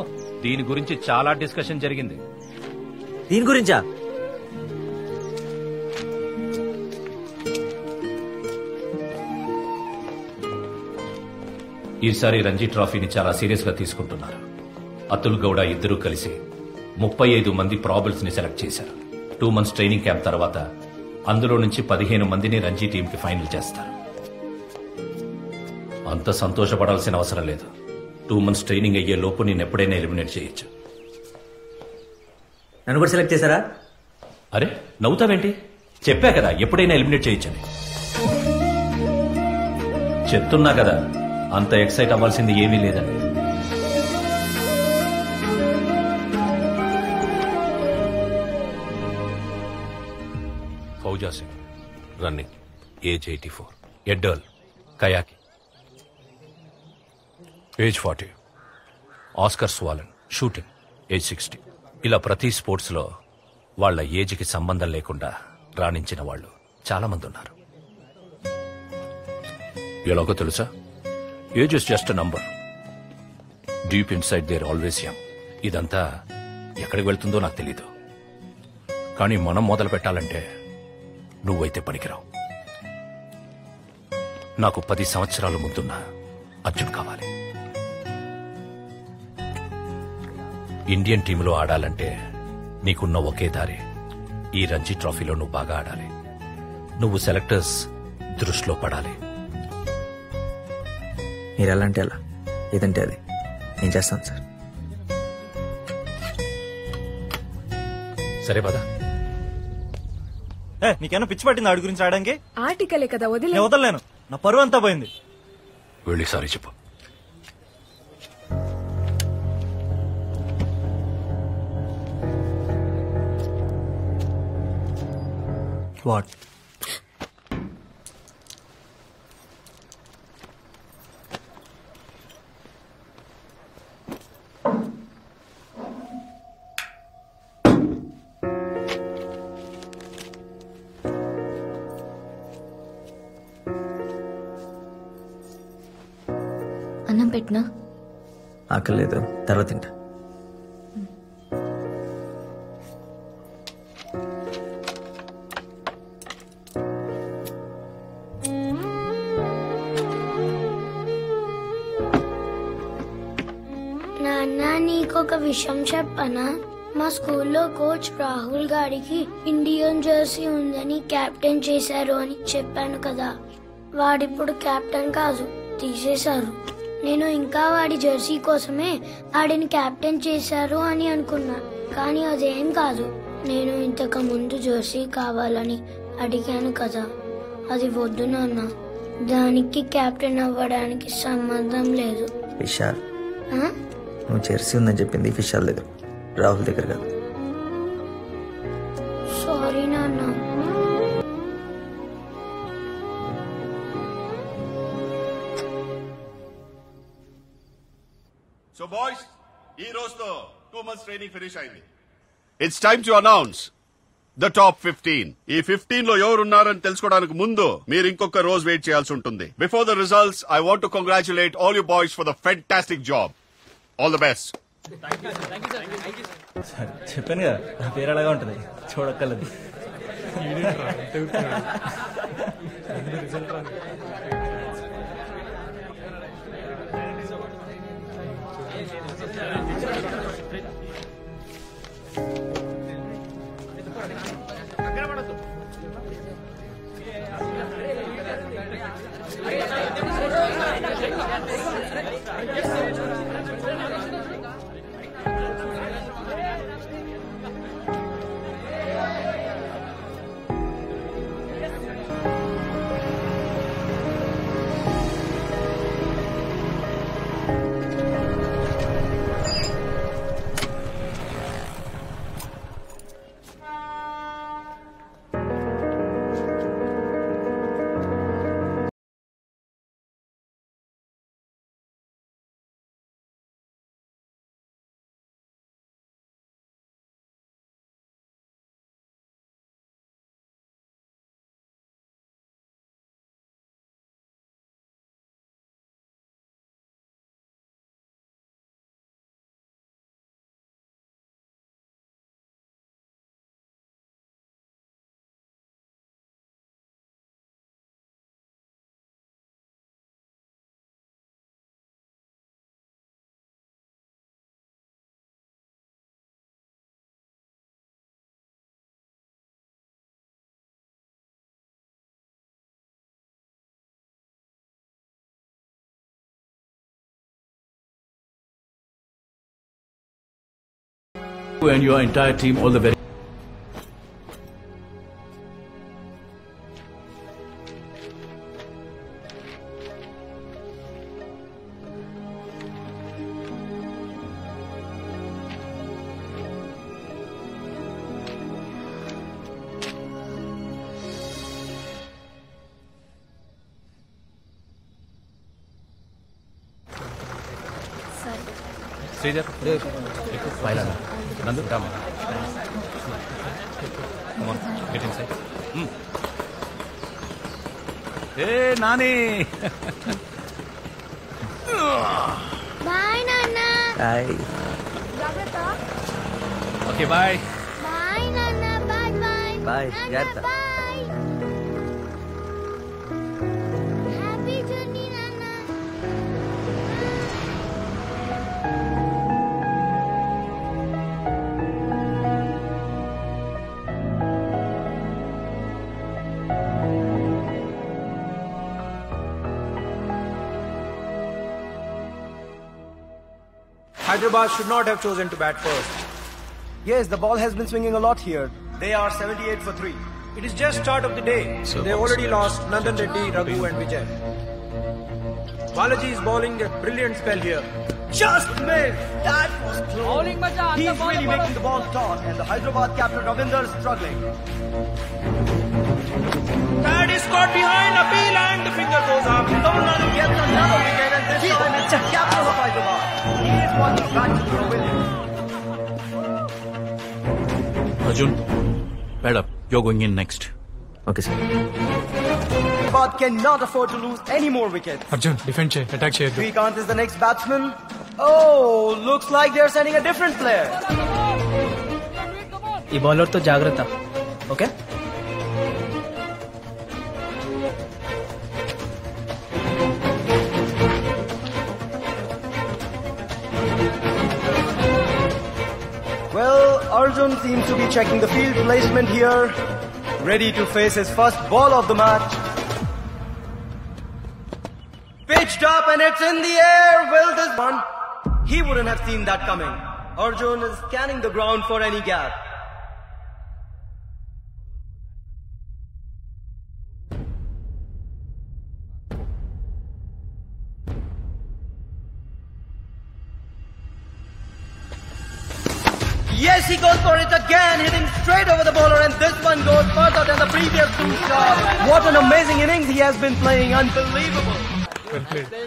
దీని గురించి చాలా డిస్కషన్ జరిగింది. దీని గురించా? ఈసారి రంజీ ట్రోఫీని చాలా సీరియస్ గా తీసుకుంటున్నారు. అతుల్ గౌడ ఇద్దరూ కలిసి 35 మంది ప్రాబుల్స్ ని సెలెక్ట్ చేశారు. 2 months ట్రైనింగ్ క్యాంప్ తర్వాత అందులో నుంచి 15 మందిని రంజీ టీం కి ఫైనల్ చేస్తారు. అంత సంతోషపడాల్సిన అవసరం లేదు. 2 months ట్రైనింగ్ అయ్యే లోపు నేను ఎప్పుడైనా ఎలిమినేట్ చేయొచ్చు. నన్ను కూడా సెలెక్ట్ చేశారా? అరే నవ్వుతావేంటి? చెప్పా కదా ఎప్పుడైనా ఎలిమినేట్ చేయొచ్చని. చెప్తున్నా కదా, అంత ఎక్సైట్ అవ్వాల్సింది ఏమీ లేదని. Fauja Singh running, age 84. ఎడ్డర్ల్ కయాకి, age 40. Oscar Swahn shooting, age 60. ఇలా ప్రతి స్పోర్ట్స్ లో వాళ్ల ఏజ్కి సంబంధం లేకుండా రాణించిన వాళ్ళు చాలా మంది ఉన్నారు. ఎలాగో తెలుసా? Age is just number. Deep inside there always young. ఇదంతా ఎక్కడికి వెళ్తుందో నాకు తెలీదు, కానీ మనం మొదలు పెట్టాలంటే నువ్వైతే పనికిరావు. నాకు 10 సంవత్సరాల ముందున్న అర్జున్ కావాలి. ఇండియన్ టీంలో ఆడాలంటే నీకున్న ఒకే దారి ఈ రంజీ ట్రోఫీలో నువ్వు బాగా ఆడాలి. నువ్వు సెలెక్టర్స్ దృష్టిలో పడాలి. మీరు ఎలా అంటే అలా, ఏదంటే అది నేను చేస్తాను సార్. సరే పద. నీకేమో పిచ్చి పట్టింది ఆడి గురించి ఆడడానికి? ఆర్టికలే కదా, వదిలే. నేను వదలలేను, నా పరువు అంతా పోయింది. వెళ్ళి సారీ చెప్పు. వాట్? అన్నం పెట్టినా? ఆకలేదు, తర్వాత తింటా. నాన్న, నీకొక విషయం చెప్పనా? మా స్కూల్లో కోచ్ రాహుల్ గారికి ఇండియన్ జెర్సీ ఉందని కెప్టెన్ చేశారు అని చెప్పాను కదా. వాడిప్పుడు కెప్టెన్ కాదు, తీసేశారు. నేను ఇంకా వాడి జెర్సీ కోసమే వాడిని కెప్టెన్ చేశారు అని అనుకున్నా, కానీ అదేం కాదు. నేను ఇంతకు ముందు జెర్సీ కావాలని అడిగాను కదా, అది వద్దు నాన్న. దానికి కెప్టెన్ అవ్వడానికి సంబంధం లేదు. విశాల్, నువ్వు జెర్సీ ఉందని చెప్పింది విశాల్ దగ్గర, రాహుల్ దగ్గర కాదు. సారీ నాన్న. సో బాయ్స్, ఈ రోజుతో 2 months ట్రైనింగ్ ఫినిష్ అయింది. It's time to announce the top 15. ఈ 15 లో ఎవరున్నారని తెలుసుకోవడానికి ముందు మీరు ఇంకొక రోజు వెయిట్ చేయాల్సి ఉంటుంది. Before the results, I want to congratulate all you boys for the fantastic job. All the best. చెప్పాను కదా, నా పేరు అలాగా ఉంటుంది, చూడక్కర్లేదు. And your entire team all the very Sridhar బయలుదేరా. Nandu Rama. Come on, get inside. Hey, Nani. Bye నాన్న. Hi. Okay, bye. Bye నాన్న. Bye bye. బాయ్. జాగ్రత్త. హ్యాపీ జర్నీ నాన్న. Hyderabad should not have chosen to bat first. Yes, the ball has been swinging a lot here. They are 78 for 3. It is just start of the day. They already lost Nandan Reddy, Raghu and Vijay. Balaji is bowling a brilliant spell here. Just missed! That was close. He's really making the ball taut, and the Hyderabad captain Ravinder is struggling. That is caught behind appeal and the finger goes up. Tamil Nadu gets another wicket, and this time it's the captain of Hyderabad. He is walking back to the pavilion. Arjun, pad up. You're going in next. Okay, sir. Hyderabad cannot afford to lose any more wickets. Arjun, defend check, attack check. Srikanth is the next batsman. Oh, looks like they're sending a different player. ఈ bowler తో జాగ్రత్త. Okay? Well, Arjun seems to be checking the field placement here, ready to face his first ball of the match. Pitched up and it's in the air. Will this one? He wouldn't have seen that coming. Arjun is scanning the ground for any gap. Yes, he goes for it again, hitting straight over the bowler, and this one goes further than the previous two shots. What an amazing innings he has been playing, unbelievable.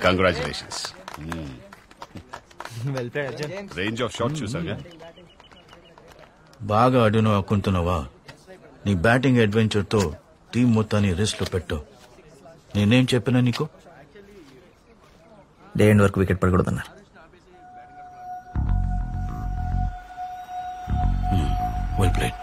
Congratulations. Well played Arjun. Range of shot చూసాగా. బాగా అడును అక్కుంటున్నావా? నీ batting adventure తో team మొత్తాన్ని risk లో పెట్టు. నేనేం చెప్పినా నీకు? డే ఎండ్ వరకు వికెట్ పడకూడదన్నారు. Well played.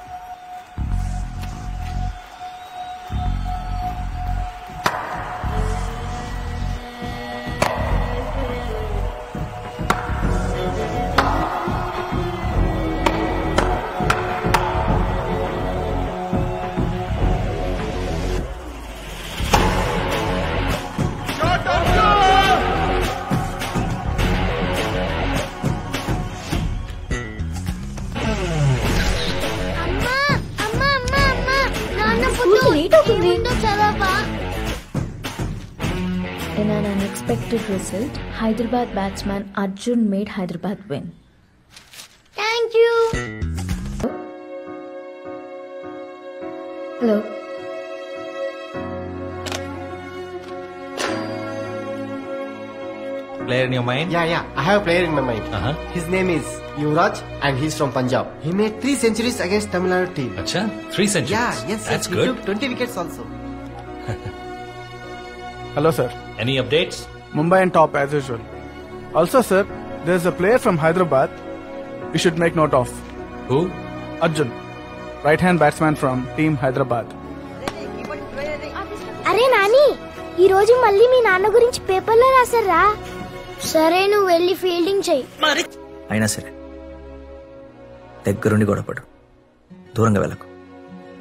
In an unexpected result, Hyderabad batsman Arjun made Hyderabad win. Thank you. Hello. Player in your mind? Yeah. I have a player in my mind. His name is Yuvraj and he's from Punjab. He made 3 centuries against Tamil Nadu team. Acha, 3 centuries? Yeah, yes, That's He good. took 20 wickets also. Hello, sir. Any updates? Mumbai and top as usual. Also, sir, there's a player from Hyderabad you should make note of. Who? Arjun, right-hand batsman from Team Hyderabad. అరే నాని ఈ రోజు మళ్ళీ మీ నాన్న గురించి పేపర్లో రాశారా? సరే నువ్వు వెళ్ళి ఫీల్డింగ్ చెయ్యి. అయినా సరే దగ్గరుండి గొడవపడు, దూరంగా వెళ్ళకు.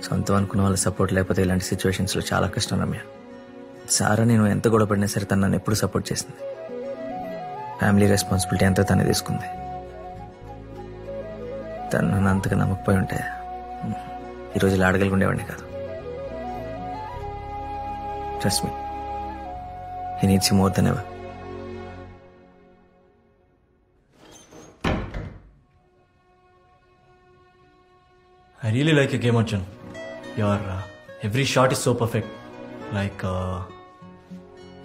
సొంతం అనుకున్న వాళ్ళ సపోర్ట్ లేకపోతే ఇలాంటి సిచ్యువేషన్స్ లో చాలా కష్టం రమ్య. సారా నేను ఎంత గొడవపడినా సరే తను నన్ను ఎప్పుడు సపోర్ట్ చేసింది. ఫ్యామిలీ రెస్పాన్సిబిలిటీ అంతా తనే తీసుకుంది. తను నన్ను అంతగా నమ్మకపోయి ఉంటే ఈరోజు ఇలా అడగలుగుండేవాడిని కాదు. Trust me, he needs you more than ever. I really like your game, Arjun. Your every shot is so perfect. Like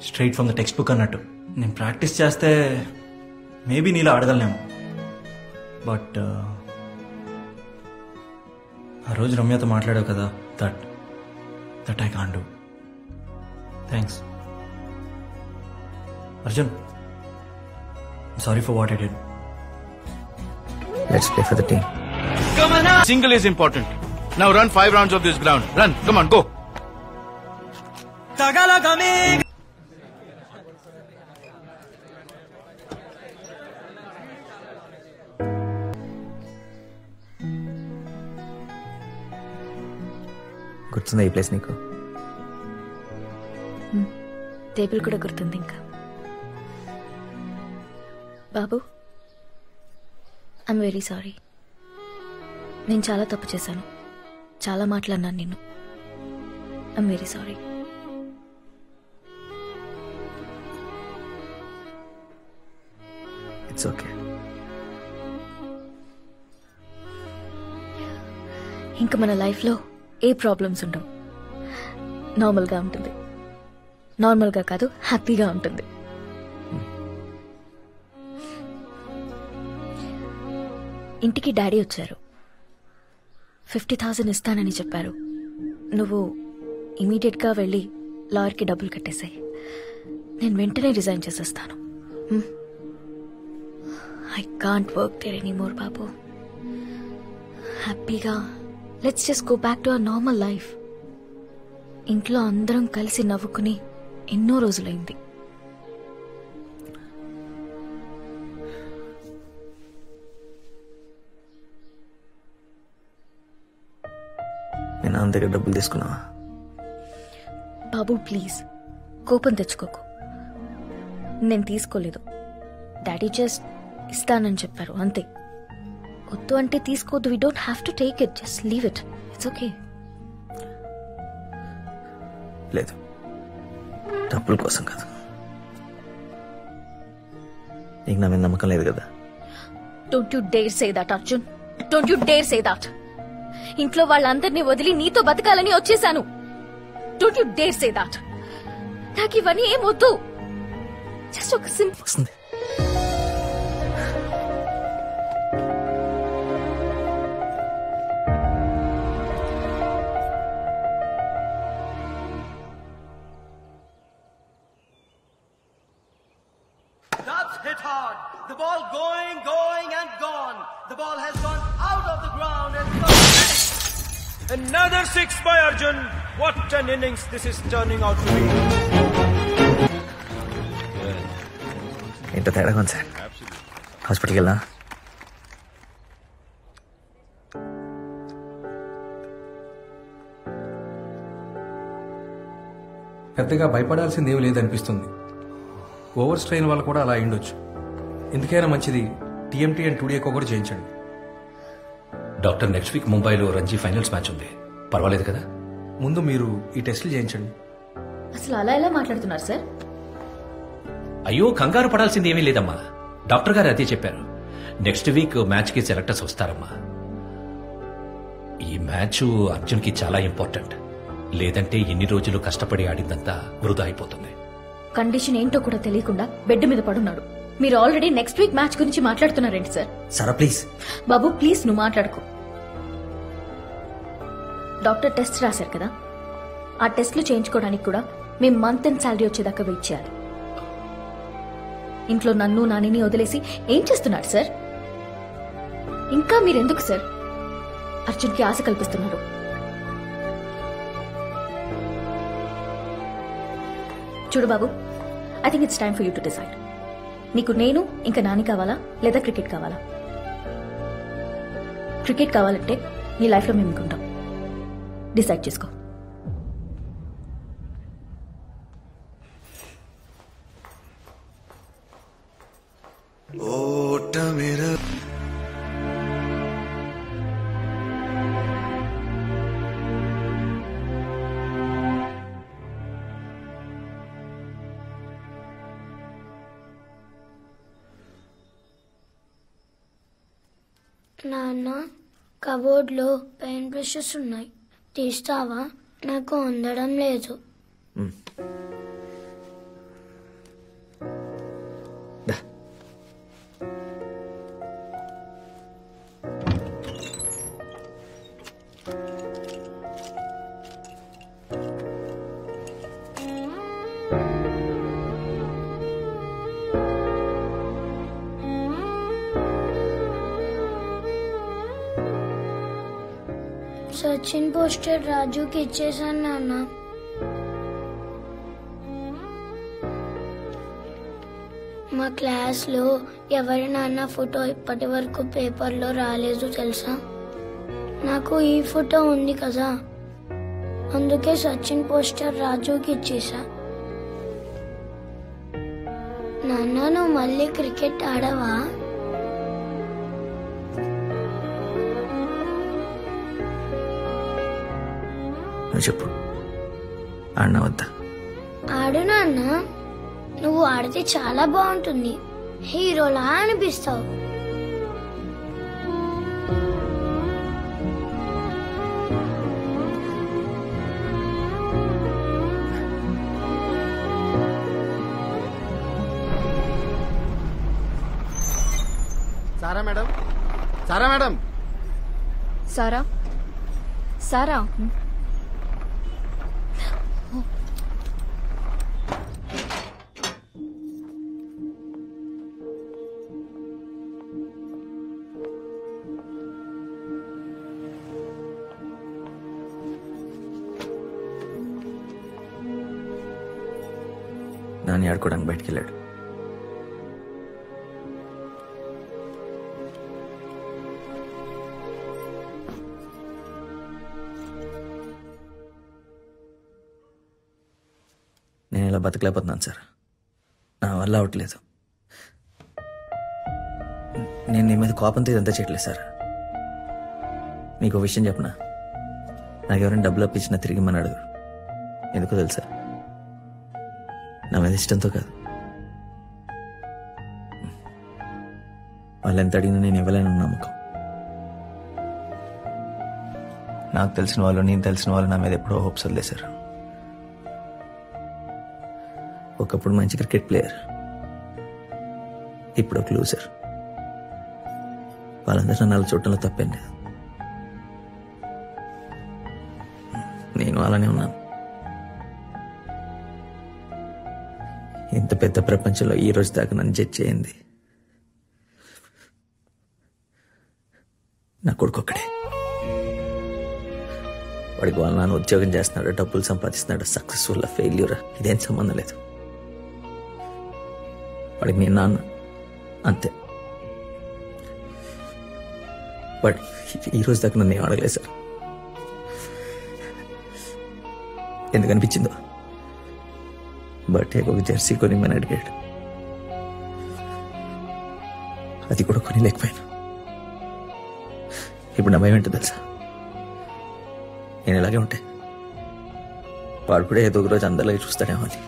straight from the textbook అన్నట్టు. నేను ప్రాక్టీస్ చేస్తే మేబీ నీలా ఆడగలనేమో. బట్ ఆ రోజు రమ్యతో మాట్లాడావు కదా, that I can't do. Thanks Arjun. Sorry for what I did. Let's play for the team. Single is important. Now run 5 rounds of this ground. Run. Come on, go. Tagala coming. గుర్తుందా ఈ place నీకు? Table కూడా గుర్తుంది. ఇంకా బాబు, I'm very sorry. నేను చాలా తప్పు చేశాను, చాలా మాట్లాడినాను నిన్ను. I'm very sorry. It's okay. ఇంకా మన లైఫ్లో ఏ ప్రాబ్లమ్స్ ఉండవు. నార్మల్గా ఉంటుంది. నార్మల్గా కాదు, హ్యాపీగా ఉంటుంది. ఇంటికి డాడీ వచ్చారు. 50,000 ఇస్తానని చెప్పారు. నువ్వు ఇమీడియట్గా వెళ్ళి లాయర్కి డబ్బులు కట్టేశాయి. నేను వెంటనే రిజైన్ చేసేస్తాను. I can't work there anymore బాబు. హ్యాపీగా let's just go back to our normal life. ఇంట్లో అందరం కలిసి నవ్వుకుని ఎన్నో రోజులైంది. నేను నాన్న దగ్గర డబ్బులు తీసుకున్నావా? బాబు ప్లీజ్ కోపం తెచ్చుకోకు. నేను తీసుకోలేదు. డాడీ జస్ట్ ఇస్తానని చెప్పారు అంతే. వద్దు అంటే తీసుకోవద్దు. We don't have to take it. Just leave it. It's okay. లేదు, డబ్బుల కోసం కాదు. నీకు నా మీద నమ్మకం లేదు కదా? Don't you dare say that Arjun. Don't you dare say that. ఇంట్లో వాళ్ళందరినీ వదిలి నీతో బతకాలని వచ్చేసాను. Don't you dare say that. నాకు ఇవన్నీ ఏం వద్దు. జస్ట్ ఒక simple. That's hit hard. The ball going and gone. The ball has gone out of the ground and another 6 by Arjun. What an innings this is turning out to be. ఏంటో తేడా ఉంది sir. హాస్పిటల్కి వెళ్ళా? పెద్దగా భయపడాల్సింది ఏమీ లేదనిపిస్తుంది. Over strain వల్ల కూడా అలా అయిండొచ్చు. ఎందుకైనా మంచిది టీఎంటీ అండ్ 2D ఎకో కూడా చేయించండి. డాక్టర్, నెక్స్ట్ వీక్ ముంబైలో రంజీ ఫైనల్స్ మ్యాచ్ ఉంది. పర్వాలేదు కదా? ముందు మీరు ఈ టెస్టులు చేయించండి. అసలు అలా ఎలా మాట్లాడుతున్నారు సార్? అయ్యో కంగారు పడాల్సింది ఏమీ లేదమ్మా. డాక్టర్ గారు అదే చెప్పారు. నెక్స్ట్ వీక్ మ్యాచ్ కి సెలెక్టర్స్ వస్తారమ్మా. ఈ మ్యాచ్ అర్జున్ కి చాలా ఇంపార్టెంట్. లేదంటే ఎన్ని రోజులు కష్టపడి ఆడిందంతా వృధా అయిపోతుంది. కండిషన్ ఏంటో కూడా తెలియకుండా బెడ్ మీద పడున్నాడు. మీరు ఆల్రెడీ నెక్స్ట్ వీక్ మ్యాచ్ గురించి మాట్లాడుతున్నారేంటి సార్? సరా ప్లీజ్. బాబు ప్లీజ్ నువ్వు మాట్లాడుకో. డాక్టర్ టెస్ట్ రాశారు కదా, ఆ టెస్ట్లు చేయించుకోవడానికి కూడా మేము మంత్ అండ్ శాలరీ వచ్చేదాకా వెయిట్ చేయాలి. ఇంట్లో నన్ను నానిని వదిలేసి ఏం చేస్తున్నాడు సార్? ఇంకా మీరెందుకు సార్ అర్జున్కి ఆశ కల్పిస్తున్నారు? చూడు బాబు, I think it's time for you to decide. నీకు నేను ఇంకా నాని కావాలా లేదా క్రికెట్ కావాలా? క్రికెట్ కావాలంటే నీ లైఫ్లో మేము ఇంకుంటాం. డిసైడ్ చేసుకో. నాన్న, కబోర్డ్లో పెయింట్ బ్రషెస్ ఉన్నాయి, తీస్తావా? నాకు అందడం లేదు. సచిన్ పోస్టర్ రాజుకి ఇచ్చేసాను నాన్న. మా క్లాస్లో ఎవరి నాన్న ఫోటో ఇప్పటి వరకు పేపర్లో రాలేదు తెలుసా? నాకు ఈ ఫోటో ఉంది కదా, అందుకే సచిన్ పోస్టర్ రాజుకి ఇచ్చేసా. నాన్న, నువ్వు మళ్ళీ క్రికెట్ ఆడవా? చెప్పు, ఆడినా వద్దా? ఆడు నాన్న, నువ్వు ఆడితే చాలా బాగుంటుంది, హీరోలా అనిపిస్తావు. సారా మేడం, సారా మేడం, సారా సారా నాని ఆడుకోవడానికి బయటికి వెళ్ళాడు. నేను ఇలా బతకలేకపోతున్నాను సార్, నా వల్ల అవట్లేదు. నేను నీ మీద కోపంతో ఇదంతా చేయట్లేదు సార్. మీకు విషయం చెప్పనా, నాకు ఎవరైనా డబ్బులు అప్పించినా తిరిగి మన అడుగు. ఎందుకో తెలుసా? నా మీద ఇష్టంతో కాదు. వాళ్ళు ఎంత అడిగినా నేను ఇవ్వలేను నమ్మకం. నాకు తెలిసిన వాళ్ళు, నేను తెలిసిన వాళ్ళు నా మీద ఎప్పుడో హోప్స్ వదిలేశారు. ఒకప్పుడు మంచి క్రికెట్ ప్లేయర్, ఇప్పుడు ఒక లూజర్. వాళ్ళందరూ నన్ను అలా చూడటంలో తప్పేం లేదు. నేను అలానే ఉన్నాను. ఇంత పెద్ద ప్రపంచంలో ఈ రోజు దాకా నన్ను జడ్జ్ చేయింది నా కొడుకు ఒక్కడే. వాడికి వాళ్ళ నాన్న ఉద్యోగం చేస్తున్నాడు, డబ్బులు సంపాదిస్తున్నాడు, సక్సెస్ఫుల్ ఫెయిల్యూర్ ఇదేం సంబంధం లేదు. వాడికి నేను నాన్న అంతే. బట్ ఈ రోజు దాకా నన్ను ఏం అడగలేదు సార్. ఎందుకు అనిపించిందో, బర్త్డేకి ఒక జెర్సీ కొనిమని అడిగాడు, అది కూడా కొనిలేకపోయాను. ఇప్పుడు నా భయం ఏంటో తెలుసా? నేను ఇలాగే ఉంటే వాడు కూడా ఏదో ఒక రోజు అందరిలాగే చూస్తాడేమో అని.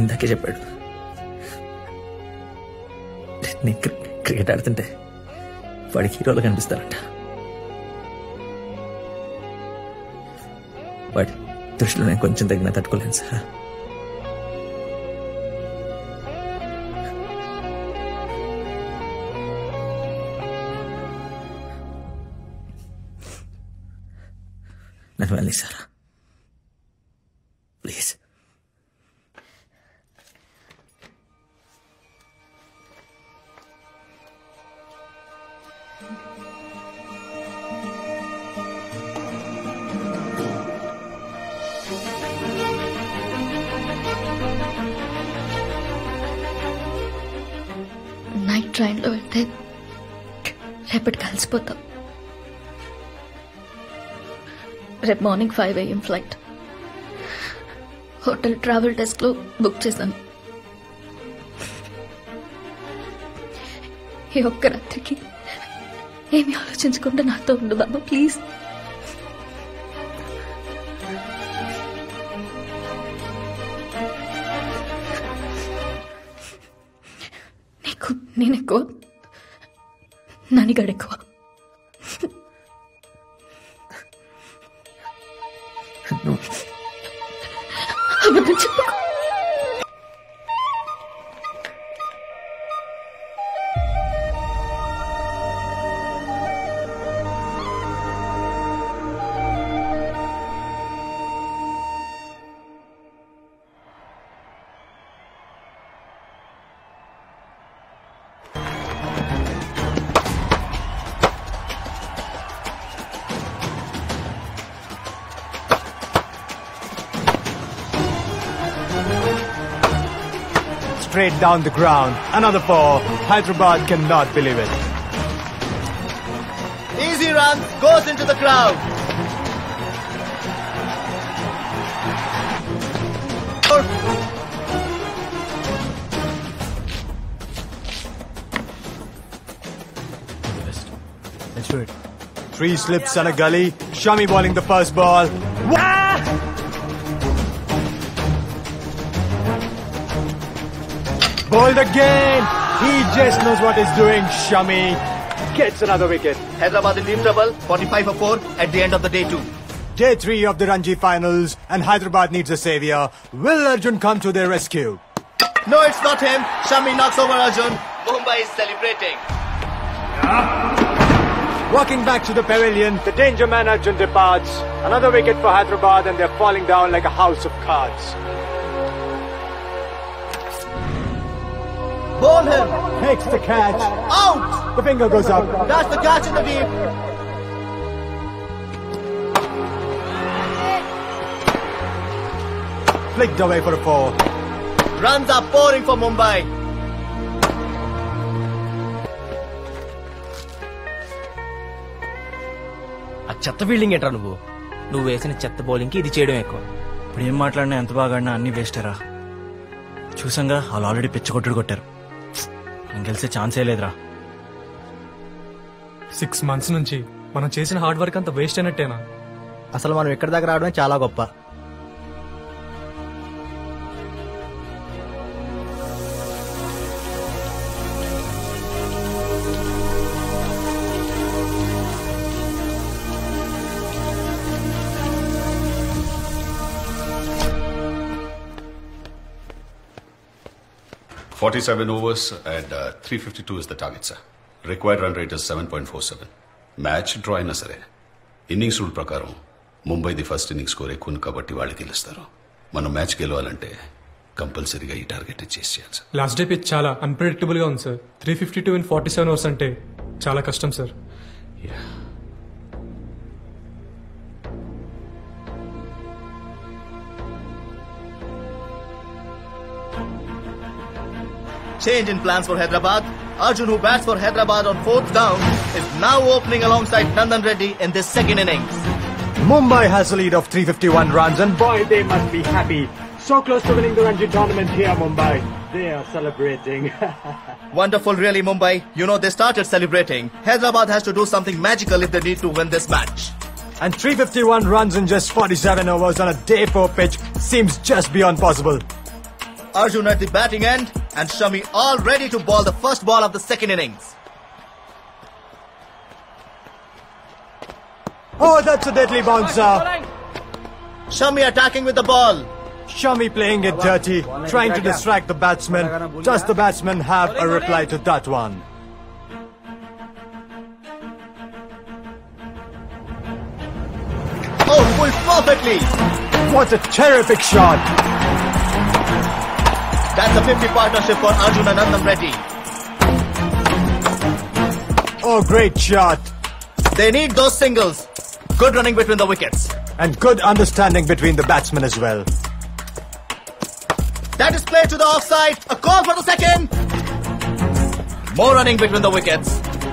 ఇందాకే చెప్పాడు. నేను క్రికెట్ ఆడుతుంటే వాడికి హీరోలు కనిపిస్తారంట. వాడి దృష్టిలో నేను కొంచెం తగిన తట్టుకోలేను సార్. నన్ను వెళ్ళి సార్ ప్లీజ్. నైట్ ట్రైన్లో వెళ్తే రేపటి కలిసిపోతాం. రేపు morning 5 AM flight. Hotel travel desk లో బుక్ చేశాను. ఈ ఒక్క రాత్రికి ఏమి ఆలోచించకుండా నాతో ఉండు బాబా ప్లీజ్. నీకు నేనెక్కువ, నానిగాడెక్కువ. అబద్ధం చెప్పకు. Straight down the ground. Another 4. Hyderabad cannot believe it. Easy runs, goes into the crowd. Let's do it. 3 slips and a gully. Shami bowling the first ball. Bowled again. He just knows what he's doing. Shami gets another wicket. Hyderabad in deep trouble, 45 for 4 at the end of the day 2. Day 3 of the Ranji finals, and Hyderabad needs a savior. Will Arjun come to their rescue? No, it's not him. Shami knocks over Arjun. Mumbai is celebrating. Walking back to the pavilion, the danger man Arjun departs. Another wicket for Hyderabad, and they're falling down like a house of cards. Bowl him. Takes the catch. Out. The finger goes up. That's the catch in the deep. Flicked away for a 4. Runs are pouring for Mumbai. ఆ చెత్త fielding ఏంట్రా నువ్వు వేసిన చెత్త bowling కి ఇది చేయడం ఎక్కువ. ఇప్పుడు ఏం మాట్లాడినా ఎంత బాగా ఆడినా అన్ని వేస్టరా. చూసంగా వాళ్ళు ఆల్రెడీ పిచ్చ కొట్టారు. నేను గెలిచే ఛాన్సే లేదురా. 6 months నుంచి మనం చేసిన హార్డ్ వర్క్ అంతా వేస్ట్ అయినట్టేనా? అసలు మనం ఎక్కడి దాకా రావడమే చాలా గొప్ప. $47 overs and 352 is the target, sir. Required run rate is 7.47. Match draw అయినా సరే ఇన్నింగ్స్ రూల్ ప్రకారం Mumbai the first innings score ఎక్కువ కాబట్టి వాళ్ళు గెలుస్తారు. మనం మ్యాచ్ గెలవాలంటే కంపల్సరీగా ఈ టార్గెట్ చేసి చేయాలి సార్. లాస్ట్ డే పిచ్ చాలా అన్ప్రెడిక్టబుల్ గా ఉంది సార్. 352 in 47 overs అంటే చాలా కష్టం sir. Change in plans for Hyderabad. Arjun, who bats for Hyderabad on 4th down, is now opening alongside Nandan Reddy in this second innings. Mumbai has a lead of 351 runs, and boy, they must be happy. So close to winning the Ranji tournament here, Mumbai. They are celebrating. Wonderful, really, Mumbai. You know, they started celebrating. Hyderabad has to do something magical if they need to win this match. And 351 runs in just 47 overs on a day 4 pitch seems just beyond possible. Arjun at the batting end and Shami all ready to ball the first ball of the second innings. Oh, that's a deadly bouncer. Shami attacking with the ball. Shami playing it dirty, trying to distract the batsman. Does the batsman have a reply to that one? Oh, pulled perfectly. What a terrific shot. That's a 50 partnership for Arjun and Nandan Reddy. Oh, great shot. They need those singles. Good running between the wickets. And good understanding between the batsmen as well. That is played to the offside. A call for the second. More running between the wickets.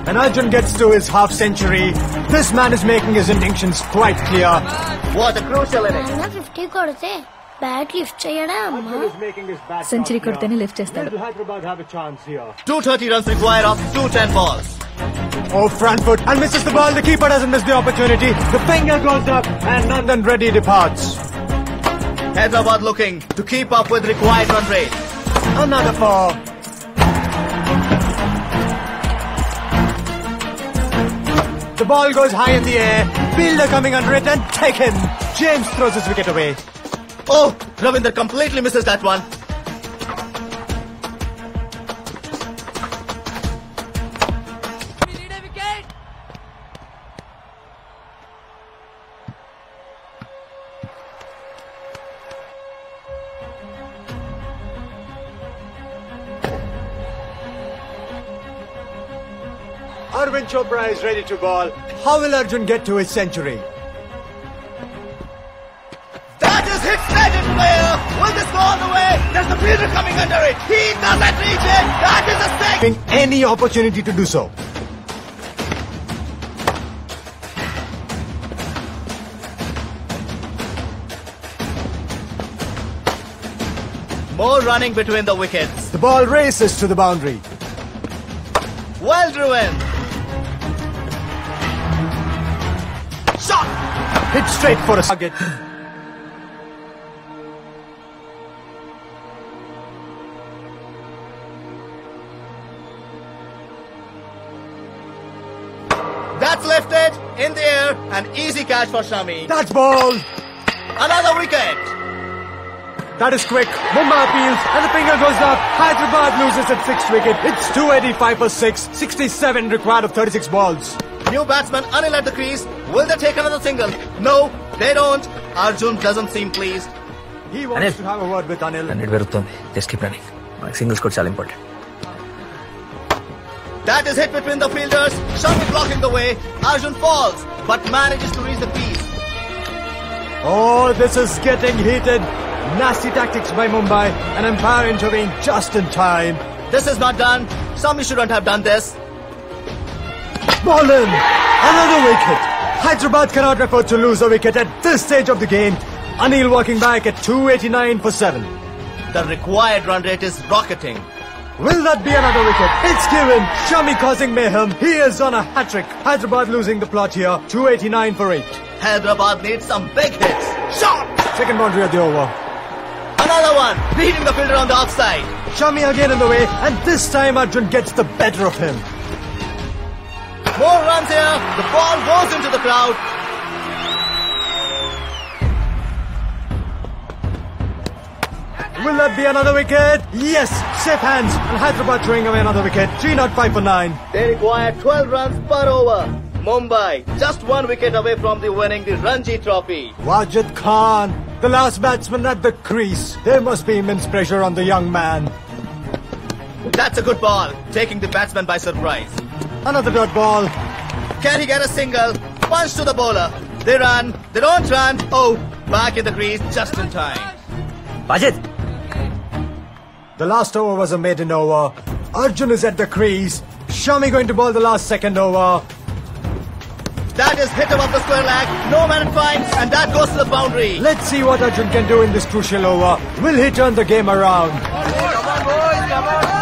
And Arjun gets to his half century. This man is making his intentions quite clear. What a crucial innings. 50 కొడితే bat lift చేయడా అమ్మా century కొడితేనే lift చేస్తాడు. 230 runs required of 210 balls. Oh, front foot and misses the ball. The keeper doesn't miss the opportunity. The finger goes up and Nandan Reddy departs. Hyderabad looking to keep up with required run rate. Another four. The ball goes high in the air. Fielder coming under it and taken. James throws his wicket away. Oh, Ravinder completely misses that one. Arvind Chopra is ready to ball. How will Arjun get to his century? That is hit straight in player. Will this go all the way? There's the fielder coming under it. He doesn't reach it. That is a six. Having any opportunity to do so. More running between the wickets. The ball races to the boundary. Well driven. Shot. Hit straight for a target. That's lifted in the air. An easy catch for Shami. That's ball. Another wicket. That is quick. Mumbai appeals and the finger goes up. Hyderabad loses its 6th wicket. It's 285 for 6. 67 required of 36 balls. New batsman Anil at the crease. Will they take another single? No, they don't. Arjun doesn't seem pleased. He wants to have a word with Anil. Run పెరుగుతుంది. Just keep running. మనకి singles కూడా చాలా important. That is hit between the fielders. Shami blocking the way. Arjun falls, but manages to reach the crease. Oh, this is getting heated. Nasty tactics by Mumbai. An umpire intervened just in time. This is not done. Shami shouldn't have done this. Ball in. Another wicket. Hyderabad cannot afford to lose a wicket at this stage of the game. Anil walking back at 289 for 7. The required run rate is rocketing. Will that be another wicket? It's given. Shami causing mayhem. He is on a hat-trick. Hyderabad losing the plot here. 289 for 8. Hyderabad needs some big hits. Shot! Second boundary of the over. Another one. Beating the fielder on the outside. Shami again in the way. And this time Arjun gets the better of him. More runs here. The ball goes into the crowd. Will that be another wicket? Yes! Safe hands. And Hyderabad throwing away another wicket. 305 for 9. They require 12 runs per over. Mumbai just 1 wicket away from winning the Ranji Trophy. Wajid Khan, the last batsman at the crease. There must be immense pressure on the young man. That's a good ball, taking the batsman by surprise. Another dot ball. Can he get a single? Punch to the bowler. They run. They don't run. Oh, back in the crease just in time. Wajid. The last over was a maiden over. Arjun is at the crease. Shami going to bowl the last second over. That is hit above the square leg. No man finds, and that goes to the boundary. Let's see what Arjun can do in this crucial over. Will he turn the game around?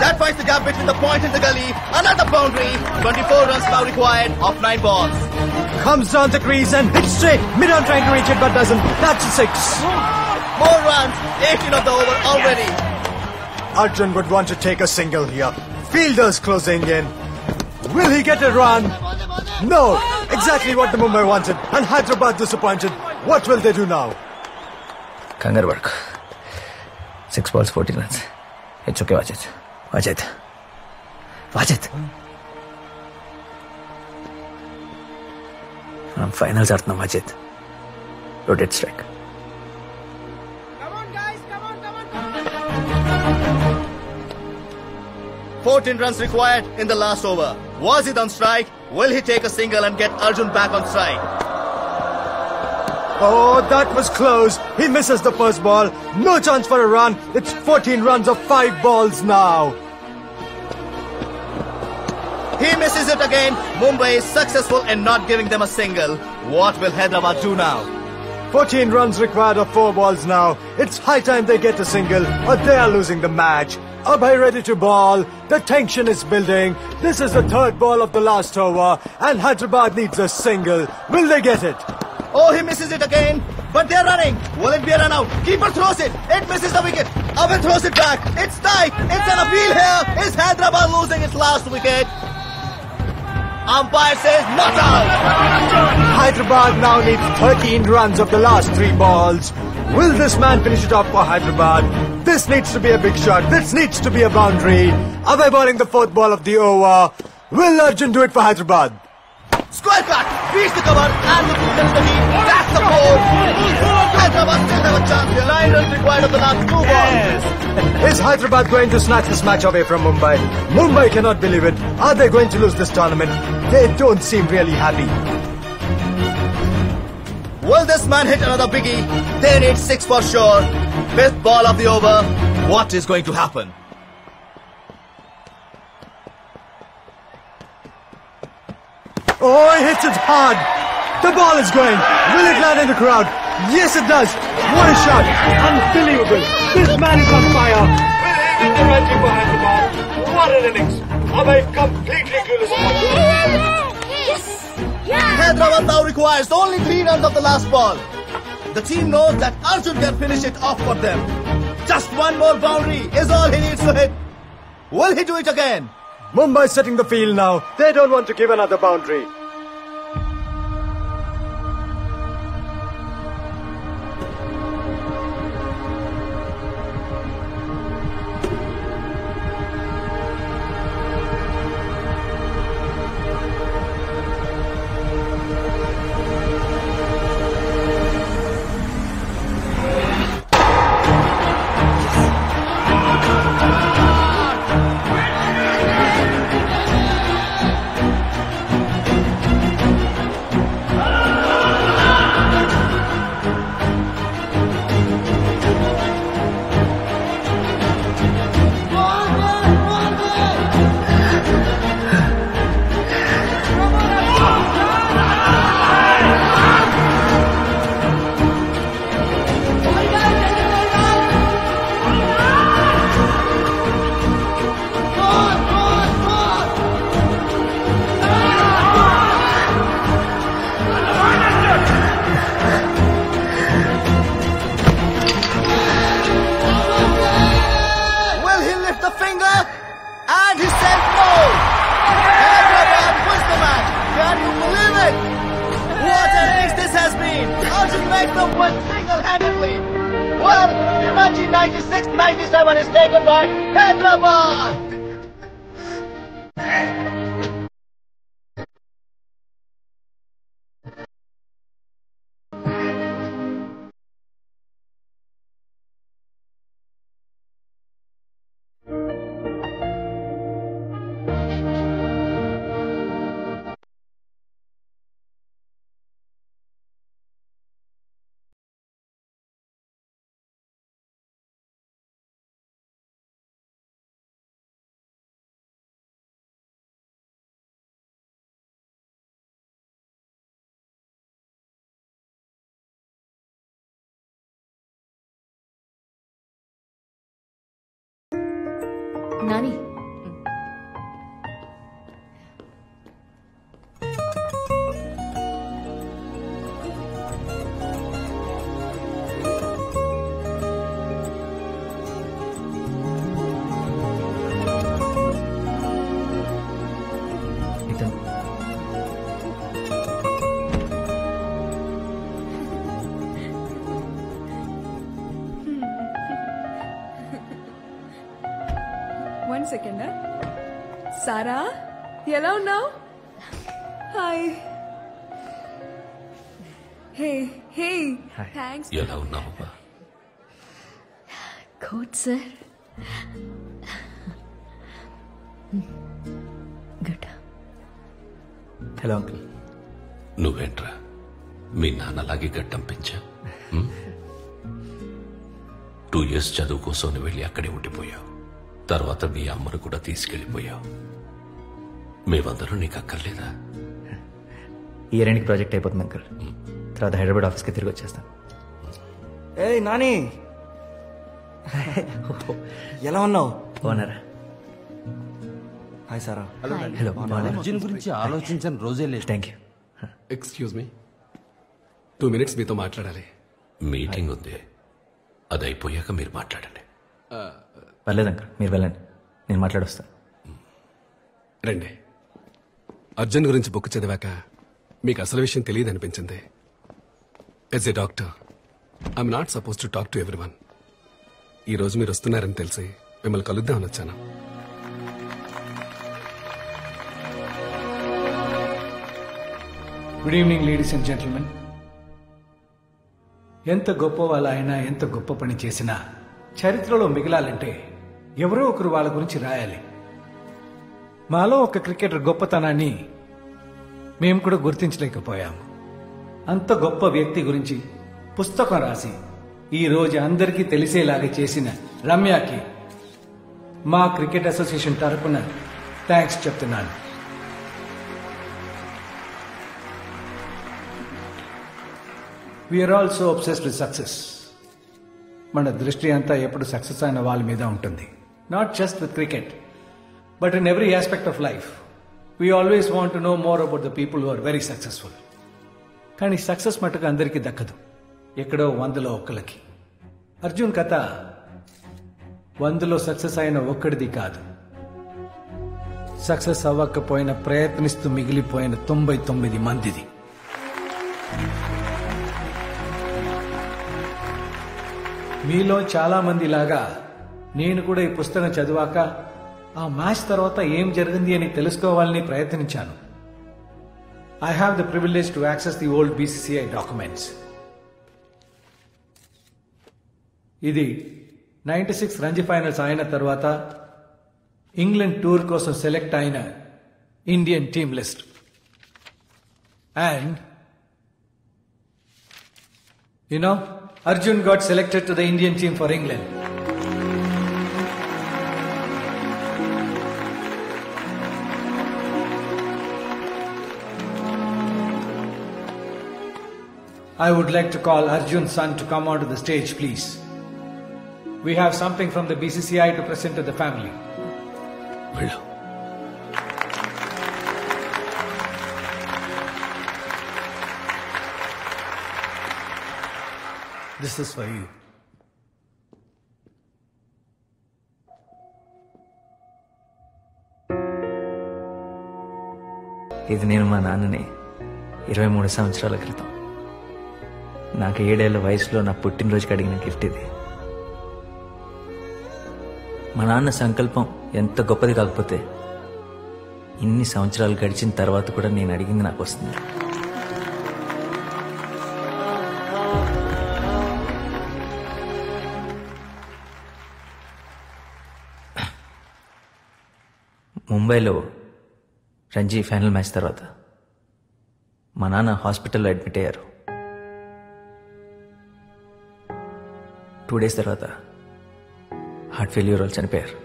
That finds the gap between the point and the gully. Another boundary. 24 runs now required of 9 balls. Comes down the crease and hits straight. Mid-on trying to reach it but doesn't. That's a 6. More runs. 18 of the over already. Arjun would want to take a single here. Fielders closing in. Will he get a run? No! Exactly what the Mumbai wanted. And Hyderabad disappointed. What will they do now? Kangar work. 6 balls, 14 runs. It's okay, watch it. Watch it. Watch it. I'm finals artnam, watch it. Rotate strike. 14 runs required in the last over. Was it on strike? Will he take a single and get Arjun back on strike? Oh, that was close. He misses the first ball. No chance for a run. It's 14 runs of 5 balls now. He misses it again. Mumbai is successful in not giving them a single. What will Hyderabad do now? 14 runs required of 4 balls now. It's high time they get a single or they are losing the match. Abhay ready to ball. The tension is building. This is the 3rd ball of the last over and Hyderabad needs a single. Will they get it? Oh, he misses it again. But they're running. Will it be a run out? Keeper throws it. It misses the wicket. Abhay throws it back. It's tight. It's an appeal here. Is Hyderabad losing its last wicket? Umpire says not out. Hyderabad now needs 13 runs of the last 3 balls. Will this man finish it off for Hyderabad? This needs to be a big shot. This needs to be a boundary. Abhay bowling the 4th ball of the over. Will Arjun do it for Hyderabad? Square cut. Beats the cover and the keeper the lead. That's the 4. Hyderabad still have a chance here. 9 runs required of the last 2 balls. Is Hyderabad going to snatch this match away from Mumbai? Mumbai cannot believe it. Are they going to lose this tournament? They don't seem really happy. Will this man hit another biggie? They need 6 for sure. 5th ball of the over. What is going to happen? Oh, he hits it hard. The ball is going. Will it land in the crowd? Yes, it does. What a shot. Unbelievable. This man is on fire. Will he win the ranking for Hyderabad? What an innings. Abhay completely clueless. Hyderabad now requires only 3 runs of the last ball. The team knows that Arjun can finish it off for them. Just 1 more boundary is all he needs to hit. Will he do it again? Mumbai setting the field now. They don't want to give another boundary. Arjun makes them win single-handedly. Well, imagine 96-97 is taken by Hyderabad. Nani. 1 second. Sara ఎలా ఉన్నావు? Hi. Hey hey thanks. ఎలా ఉన్నావమ్మా? Good sir. Good. Hello uncle. నువ్వేంట్రా మీ నాన్న అలాగే గడ్డం పెంచా? 2 years చదువు కోసం నువ్వు వెళ్ళి అక్కడే ఉండిపోయావు. తర్వాత మీ అమ్మను కూడా తీసుకెళ్లిపోయావు. మేమందరం నీకు అక్కర్లేదా? ఈ ఇయర్ ఎండ్కి ప్రాజెక్ట్ అయిపోతుంది అంకుల్. తర్వాత హైదరాబాద్ ఆఫీస్కి తిరిగి వచ్చేస్తాను. ఏయ్ నాని, ఎలా ఉన్నావు? బాగున్నారా? హాయ్ సారా. హలో. అర్జున్ గురించి ఆలోచించని రోజే లేదు. Thank you. Excuse me, 2 minutes మీతో మాట్లాడాలి. మీటింగ్ ఉంది, అది అయిపోయాక మీరు మాట్లాడండి. పర్లేదు అంకుల్, మీరు వెళ్ళండి, నేను మాట్లాడొస్తాను. రండి. అర్జున్ గురించి బుక్ చదివాక మీకు అసలు విషయం తెలియదు అనిపించింది. As a doctor I'm not suppose to talk to everyone. ఈ రోజు మీరు వస్తున్నారని తెలిసి మిమ్మల్ని కలుద్దామని వచ్చాను. Good evening ladies and gentlemen. ఎంత గొప్ప వాళ్ళైనా, ఎంత గొప్ప పని చేసినా చరిత్రలో మిగలాలంటే ఎవరో ఒకరు వాళ్ళ గురించి రాయాలి. మాలో ఒక క్రికెటర్ గొప్పతనాన్ని మేము కూడా గుర్తించలేకపోయాము. అంత గొప్ప వ్యక్తి గురించి పుస్తకం రాసి ఈ రోజు అందరికీ తెలిసేలాగా చేసిన రమ్యకి మా క్రికెట్ అసోసియేషన్ తరపున థ్యాంక్స్ చెప్తున్నాను. We are also obsessed with success. మన దృష్టి అంతా ఎప్పుడు సక్సెస్ అయిన వాళ్ళ మీద ఉంటుంది. Not just with cricket, but in every aspect of life we always want to know more about the people who are very successful. కానీ సక్సెస్ మటుకు అందరికీ దక్కదు, ఎక్కడో 100లో ఒక్కలకి. అర్జున్ కథ 100లో సక్సెస్ అయిన ఒక్కడిది కాదు, సక్సెస్ అవ్వకపోయిన ప్రయత్నిస్తూ మిగిలిపోయిన 99 మందిది. మీలో చాలా మంది లాగా నేను కూడా ఈ పుస్తకం చదివాక ఆ మ్యాచ్ తర్వాత ఏం జరిగింది అని తెలుసుకోవాలని ప్రయత్నించాను. I have the privilege to access the old BCCI documents. ఇది 96 రంజీ ఫైనల్స్ అయిన తర్వాత ఇంగ్లాండ్ టూర్ కోసం సెలెక్ట్ అయిన Indian team list. And you know, Arjun got selected to the Indian team for England. I would like to call Arjun's son to come onto the stage, please. We have something from the BCCI to present to the family. Hello. This is for you. ఇది నేను మా నాన్నని 23 సంవత్సరాల క్రితం నాకు 7 ఏళ్ల వయసులో నా పుట్టినరోజుకి అడిగిన గిఫ్ట్ ఇది. మా నాన్న సంకల్పం ఎంత గొప్పది కాకపోతే ఇన్ని సంవత్సరాలు గడిచిన తర్వాత కూడా నేను అడిగింది నాకు వస్తుంది. ముంబైలో రంజీ ఫైనల్ మ్యాచ్ తర్వాత మా నాన్న హాస్పిటల్లో అడ్మిట్ అయ్యారు. 2 days తర్వాత హార్ట్ ఫెయిల్యూర్ వాళ్ళు చనిపోయారు.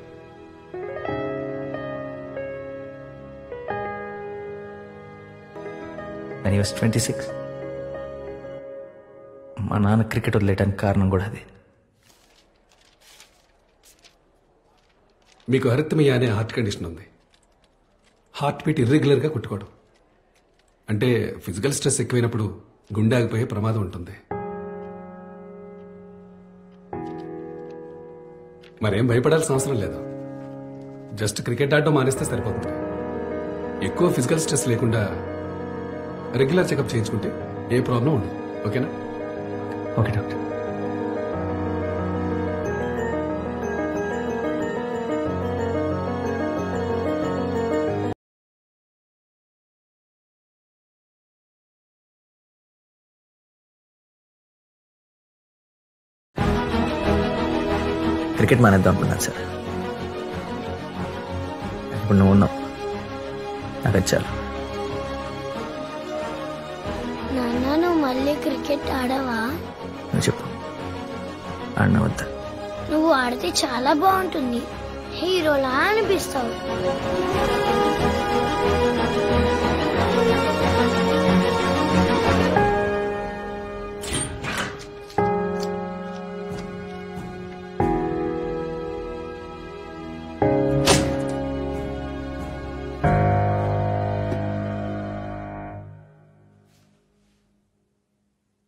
when he was 26. మా నాన్న క్రికెట్ వదిలేయడానికి కారణం కూడా అదే. మీకు అరిథమియా అనే హార్ట్ కండిషన్ ఉంది. హార్ట్ బీట్ ఇర్రెగ్యులర్గా కొట్టుకోవడం అంటే ఫిజికల్ స్ట్రెస్ ఎక్కువైనప్పుడు గుండె ఆగిపోయే ప్రమాదం ఉంటుంది. మరేం భయపడాల్సిన అవసరం లేదు. జస్ట్ క్రికెట్ ఆడటం మానేస్తే సరిపోతుంది. ఎక్కువ ఫిజికల్ స్ట్రెస్ లేకుండా రెగ్యులర్ చెకప్ చేయించుకుంటే ఏ ప్రాబ్లం ఉండదు. ఓకేనా? Okay doctor. క్రికెట్ మానేద్దాం అనుకున్నాను సార్. ఇప్పుడు నువ్వు ఉన్నావు, నాకు అది చాలు. నాన్న నువ్వు మళ్ళీ క్రికెట్ ఆడవా? నువ్వు చెప్పు, ఆడినా వద్దా? నువ్వు ఆడితే చాలా బాగుంటుంది, హీరోలా అనిపిస్తావు.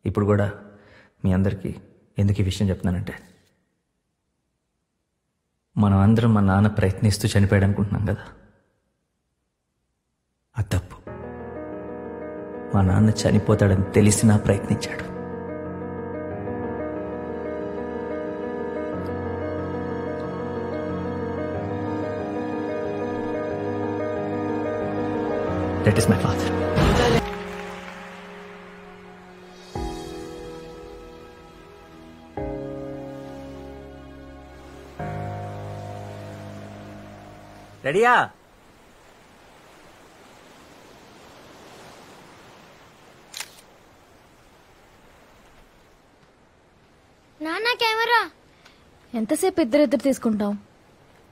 ఇప్పుడు కూడా మీ అందరికీ ఎందుకు ఈ విషయం చెప్తున్నానంటే, మనం అందరం మా నాన్న ప్రయత్నిస్తూ చనిపోయాడు అనుకుంటున్నాం కదా, అది తప్పు. మా నాన్న చనిపోతాడని తెలిసినా ప్రయత్నించాడు. That is my father. రెడీయా? నాన్న కెమెరా. ఎంతసేపు ఇద్దరిద్దరు తీసుకుంటాం?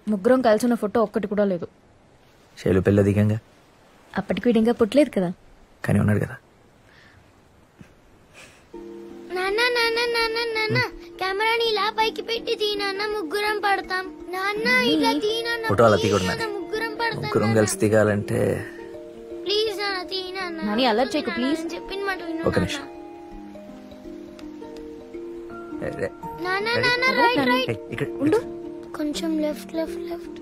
ముగ్గురం కలిసి ఉన్న ఫోటో ఒక్కటి కూడా లేదు. శైలు పిల్ల దిగంగా. అప్పటికి వీడు ఇంకా పుట్టలేదు కదా. కానీ ఉన్నాడు కదా. నాన్న నాన్న నాన్న నాన్న కెమెరాని ఇలా పైకి పెట్టి తీ నాన్న, ముగ్గురం పడతాం. నాన్న ఇలా తీ నాన్న, ఫోటో అలా తీయకూడదు. ముగ్గురం పడతాం. ముగ్గురం కలిసి దిగాలంటే ప్లీజ్ నాన్న తీ నాన్న. నాని అలర్ట్ చేయకు ప్లీజ్. చెప్పిన మాట విను. ఒక నిమిషం. నాన్న నాన్న రైట్ రైట్ ఇక్కడ కొంచెం లెఫ్ట్ లెఫ్ట్ లెఫ్ట్.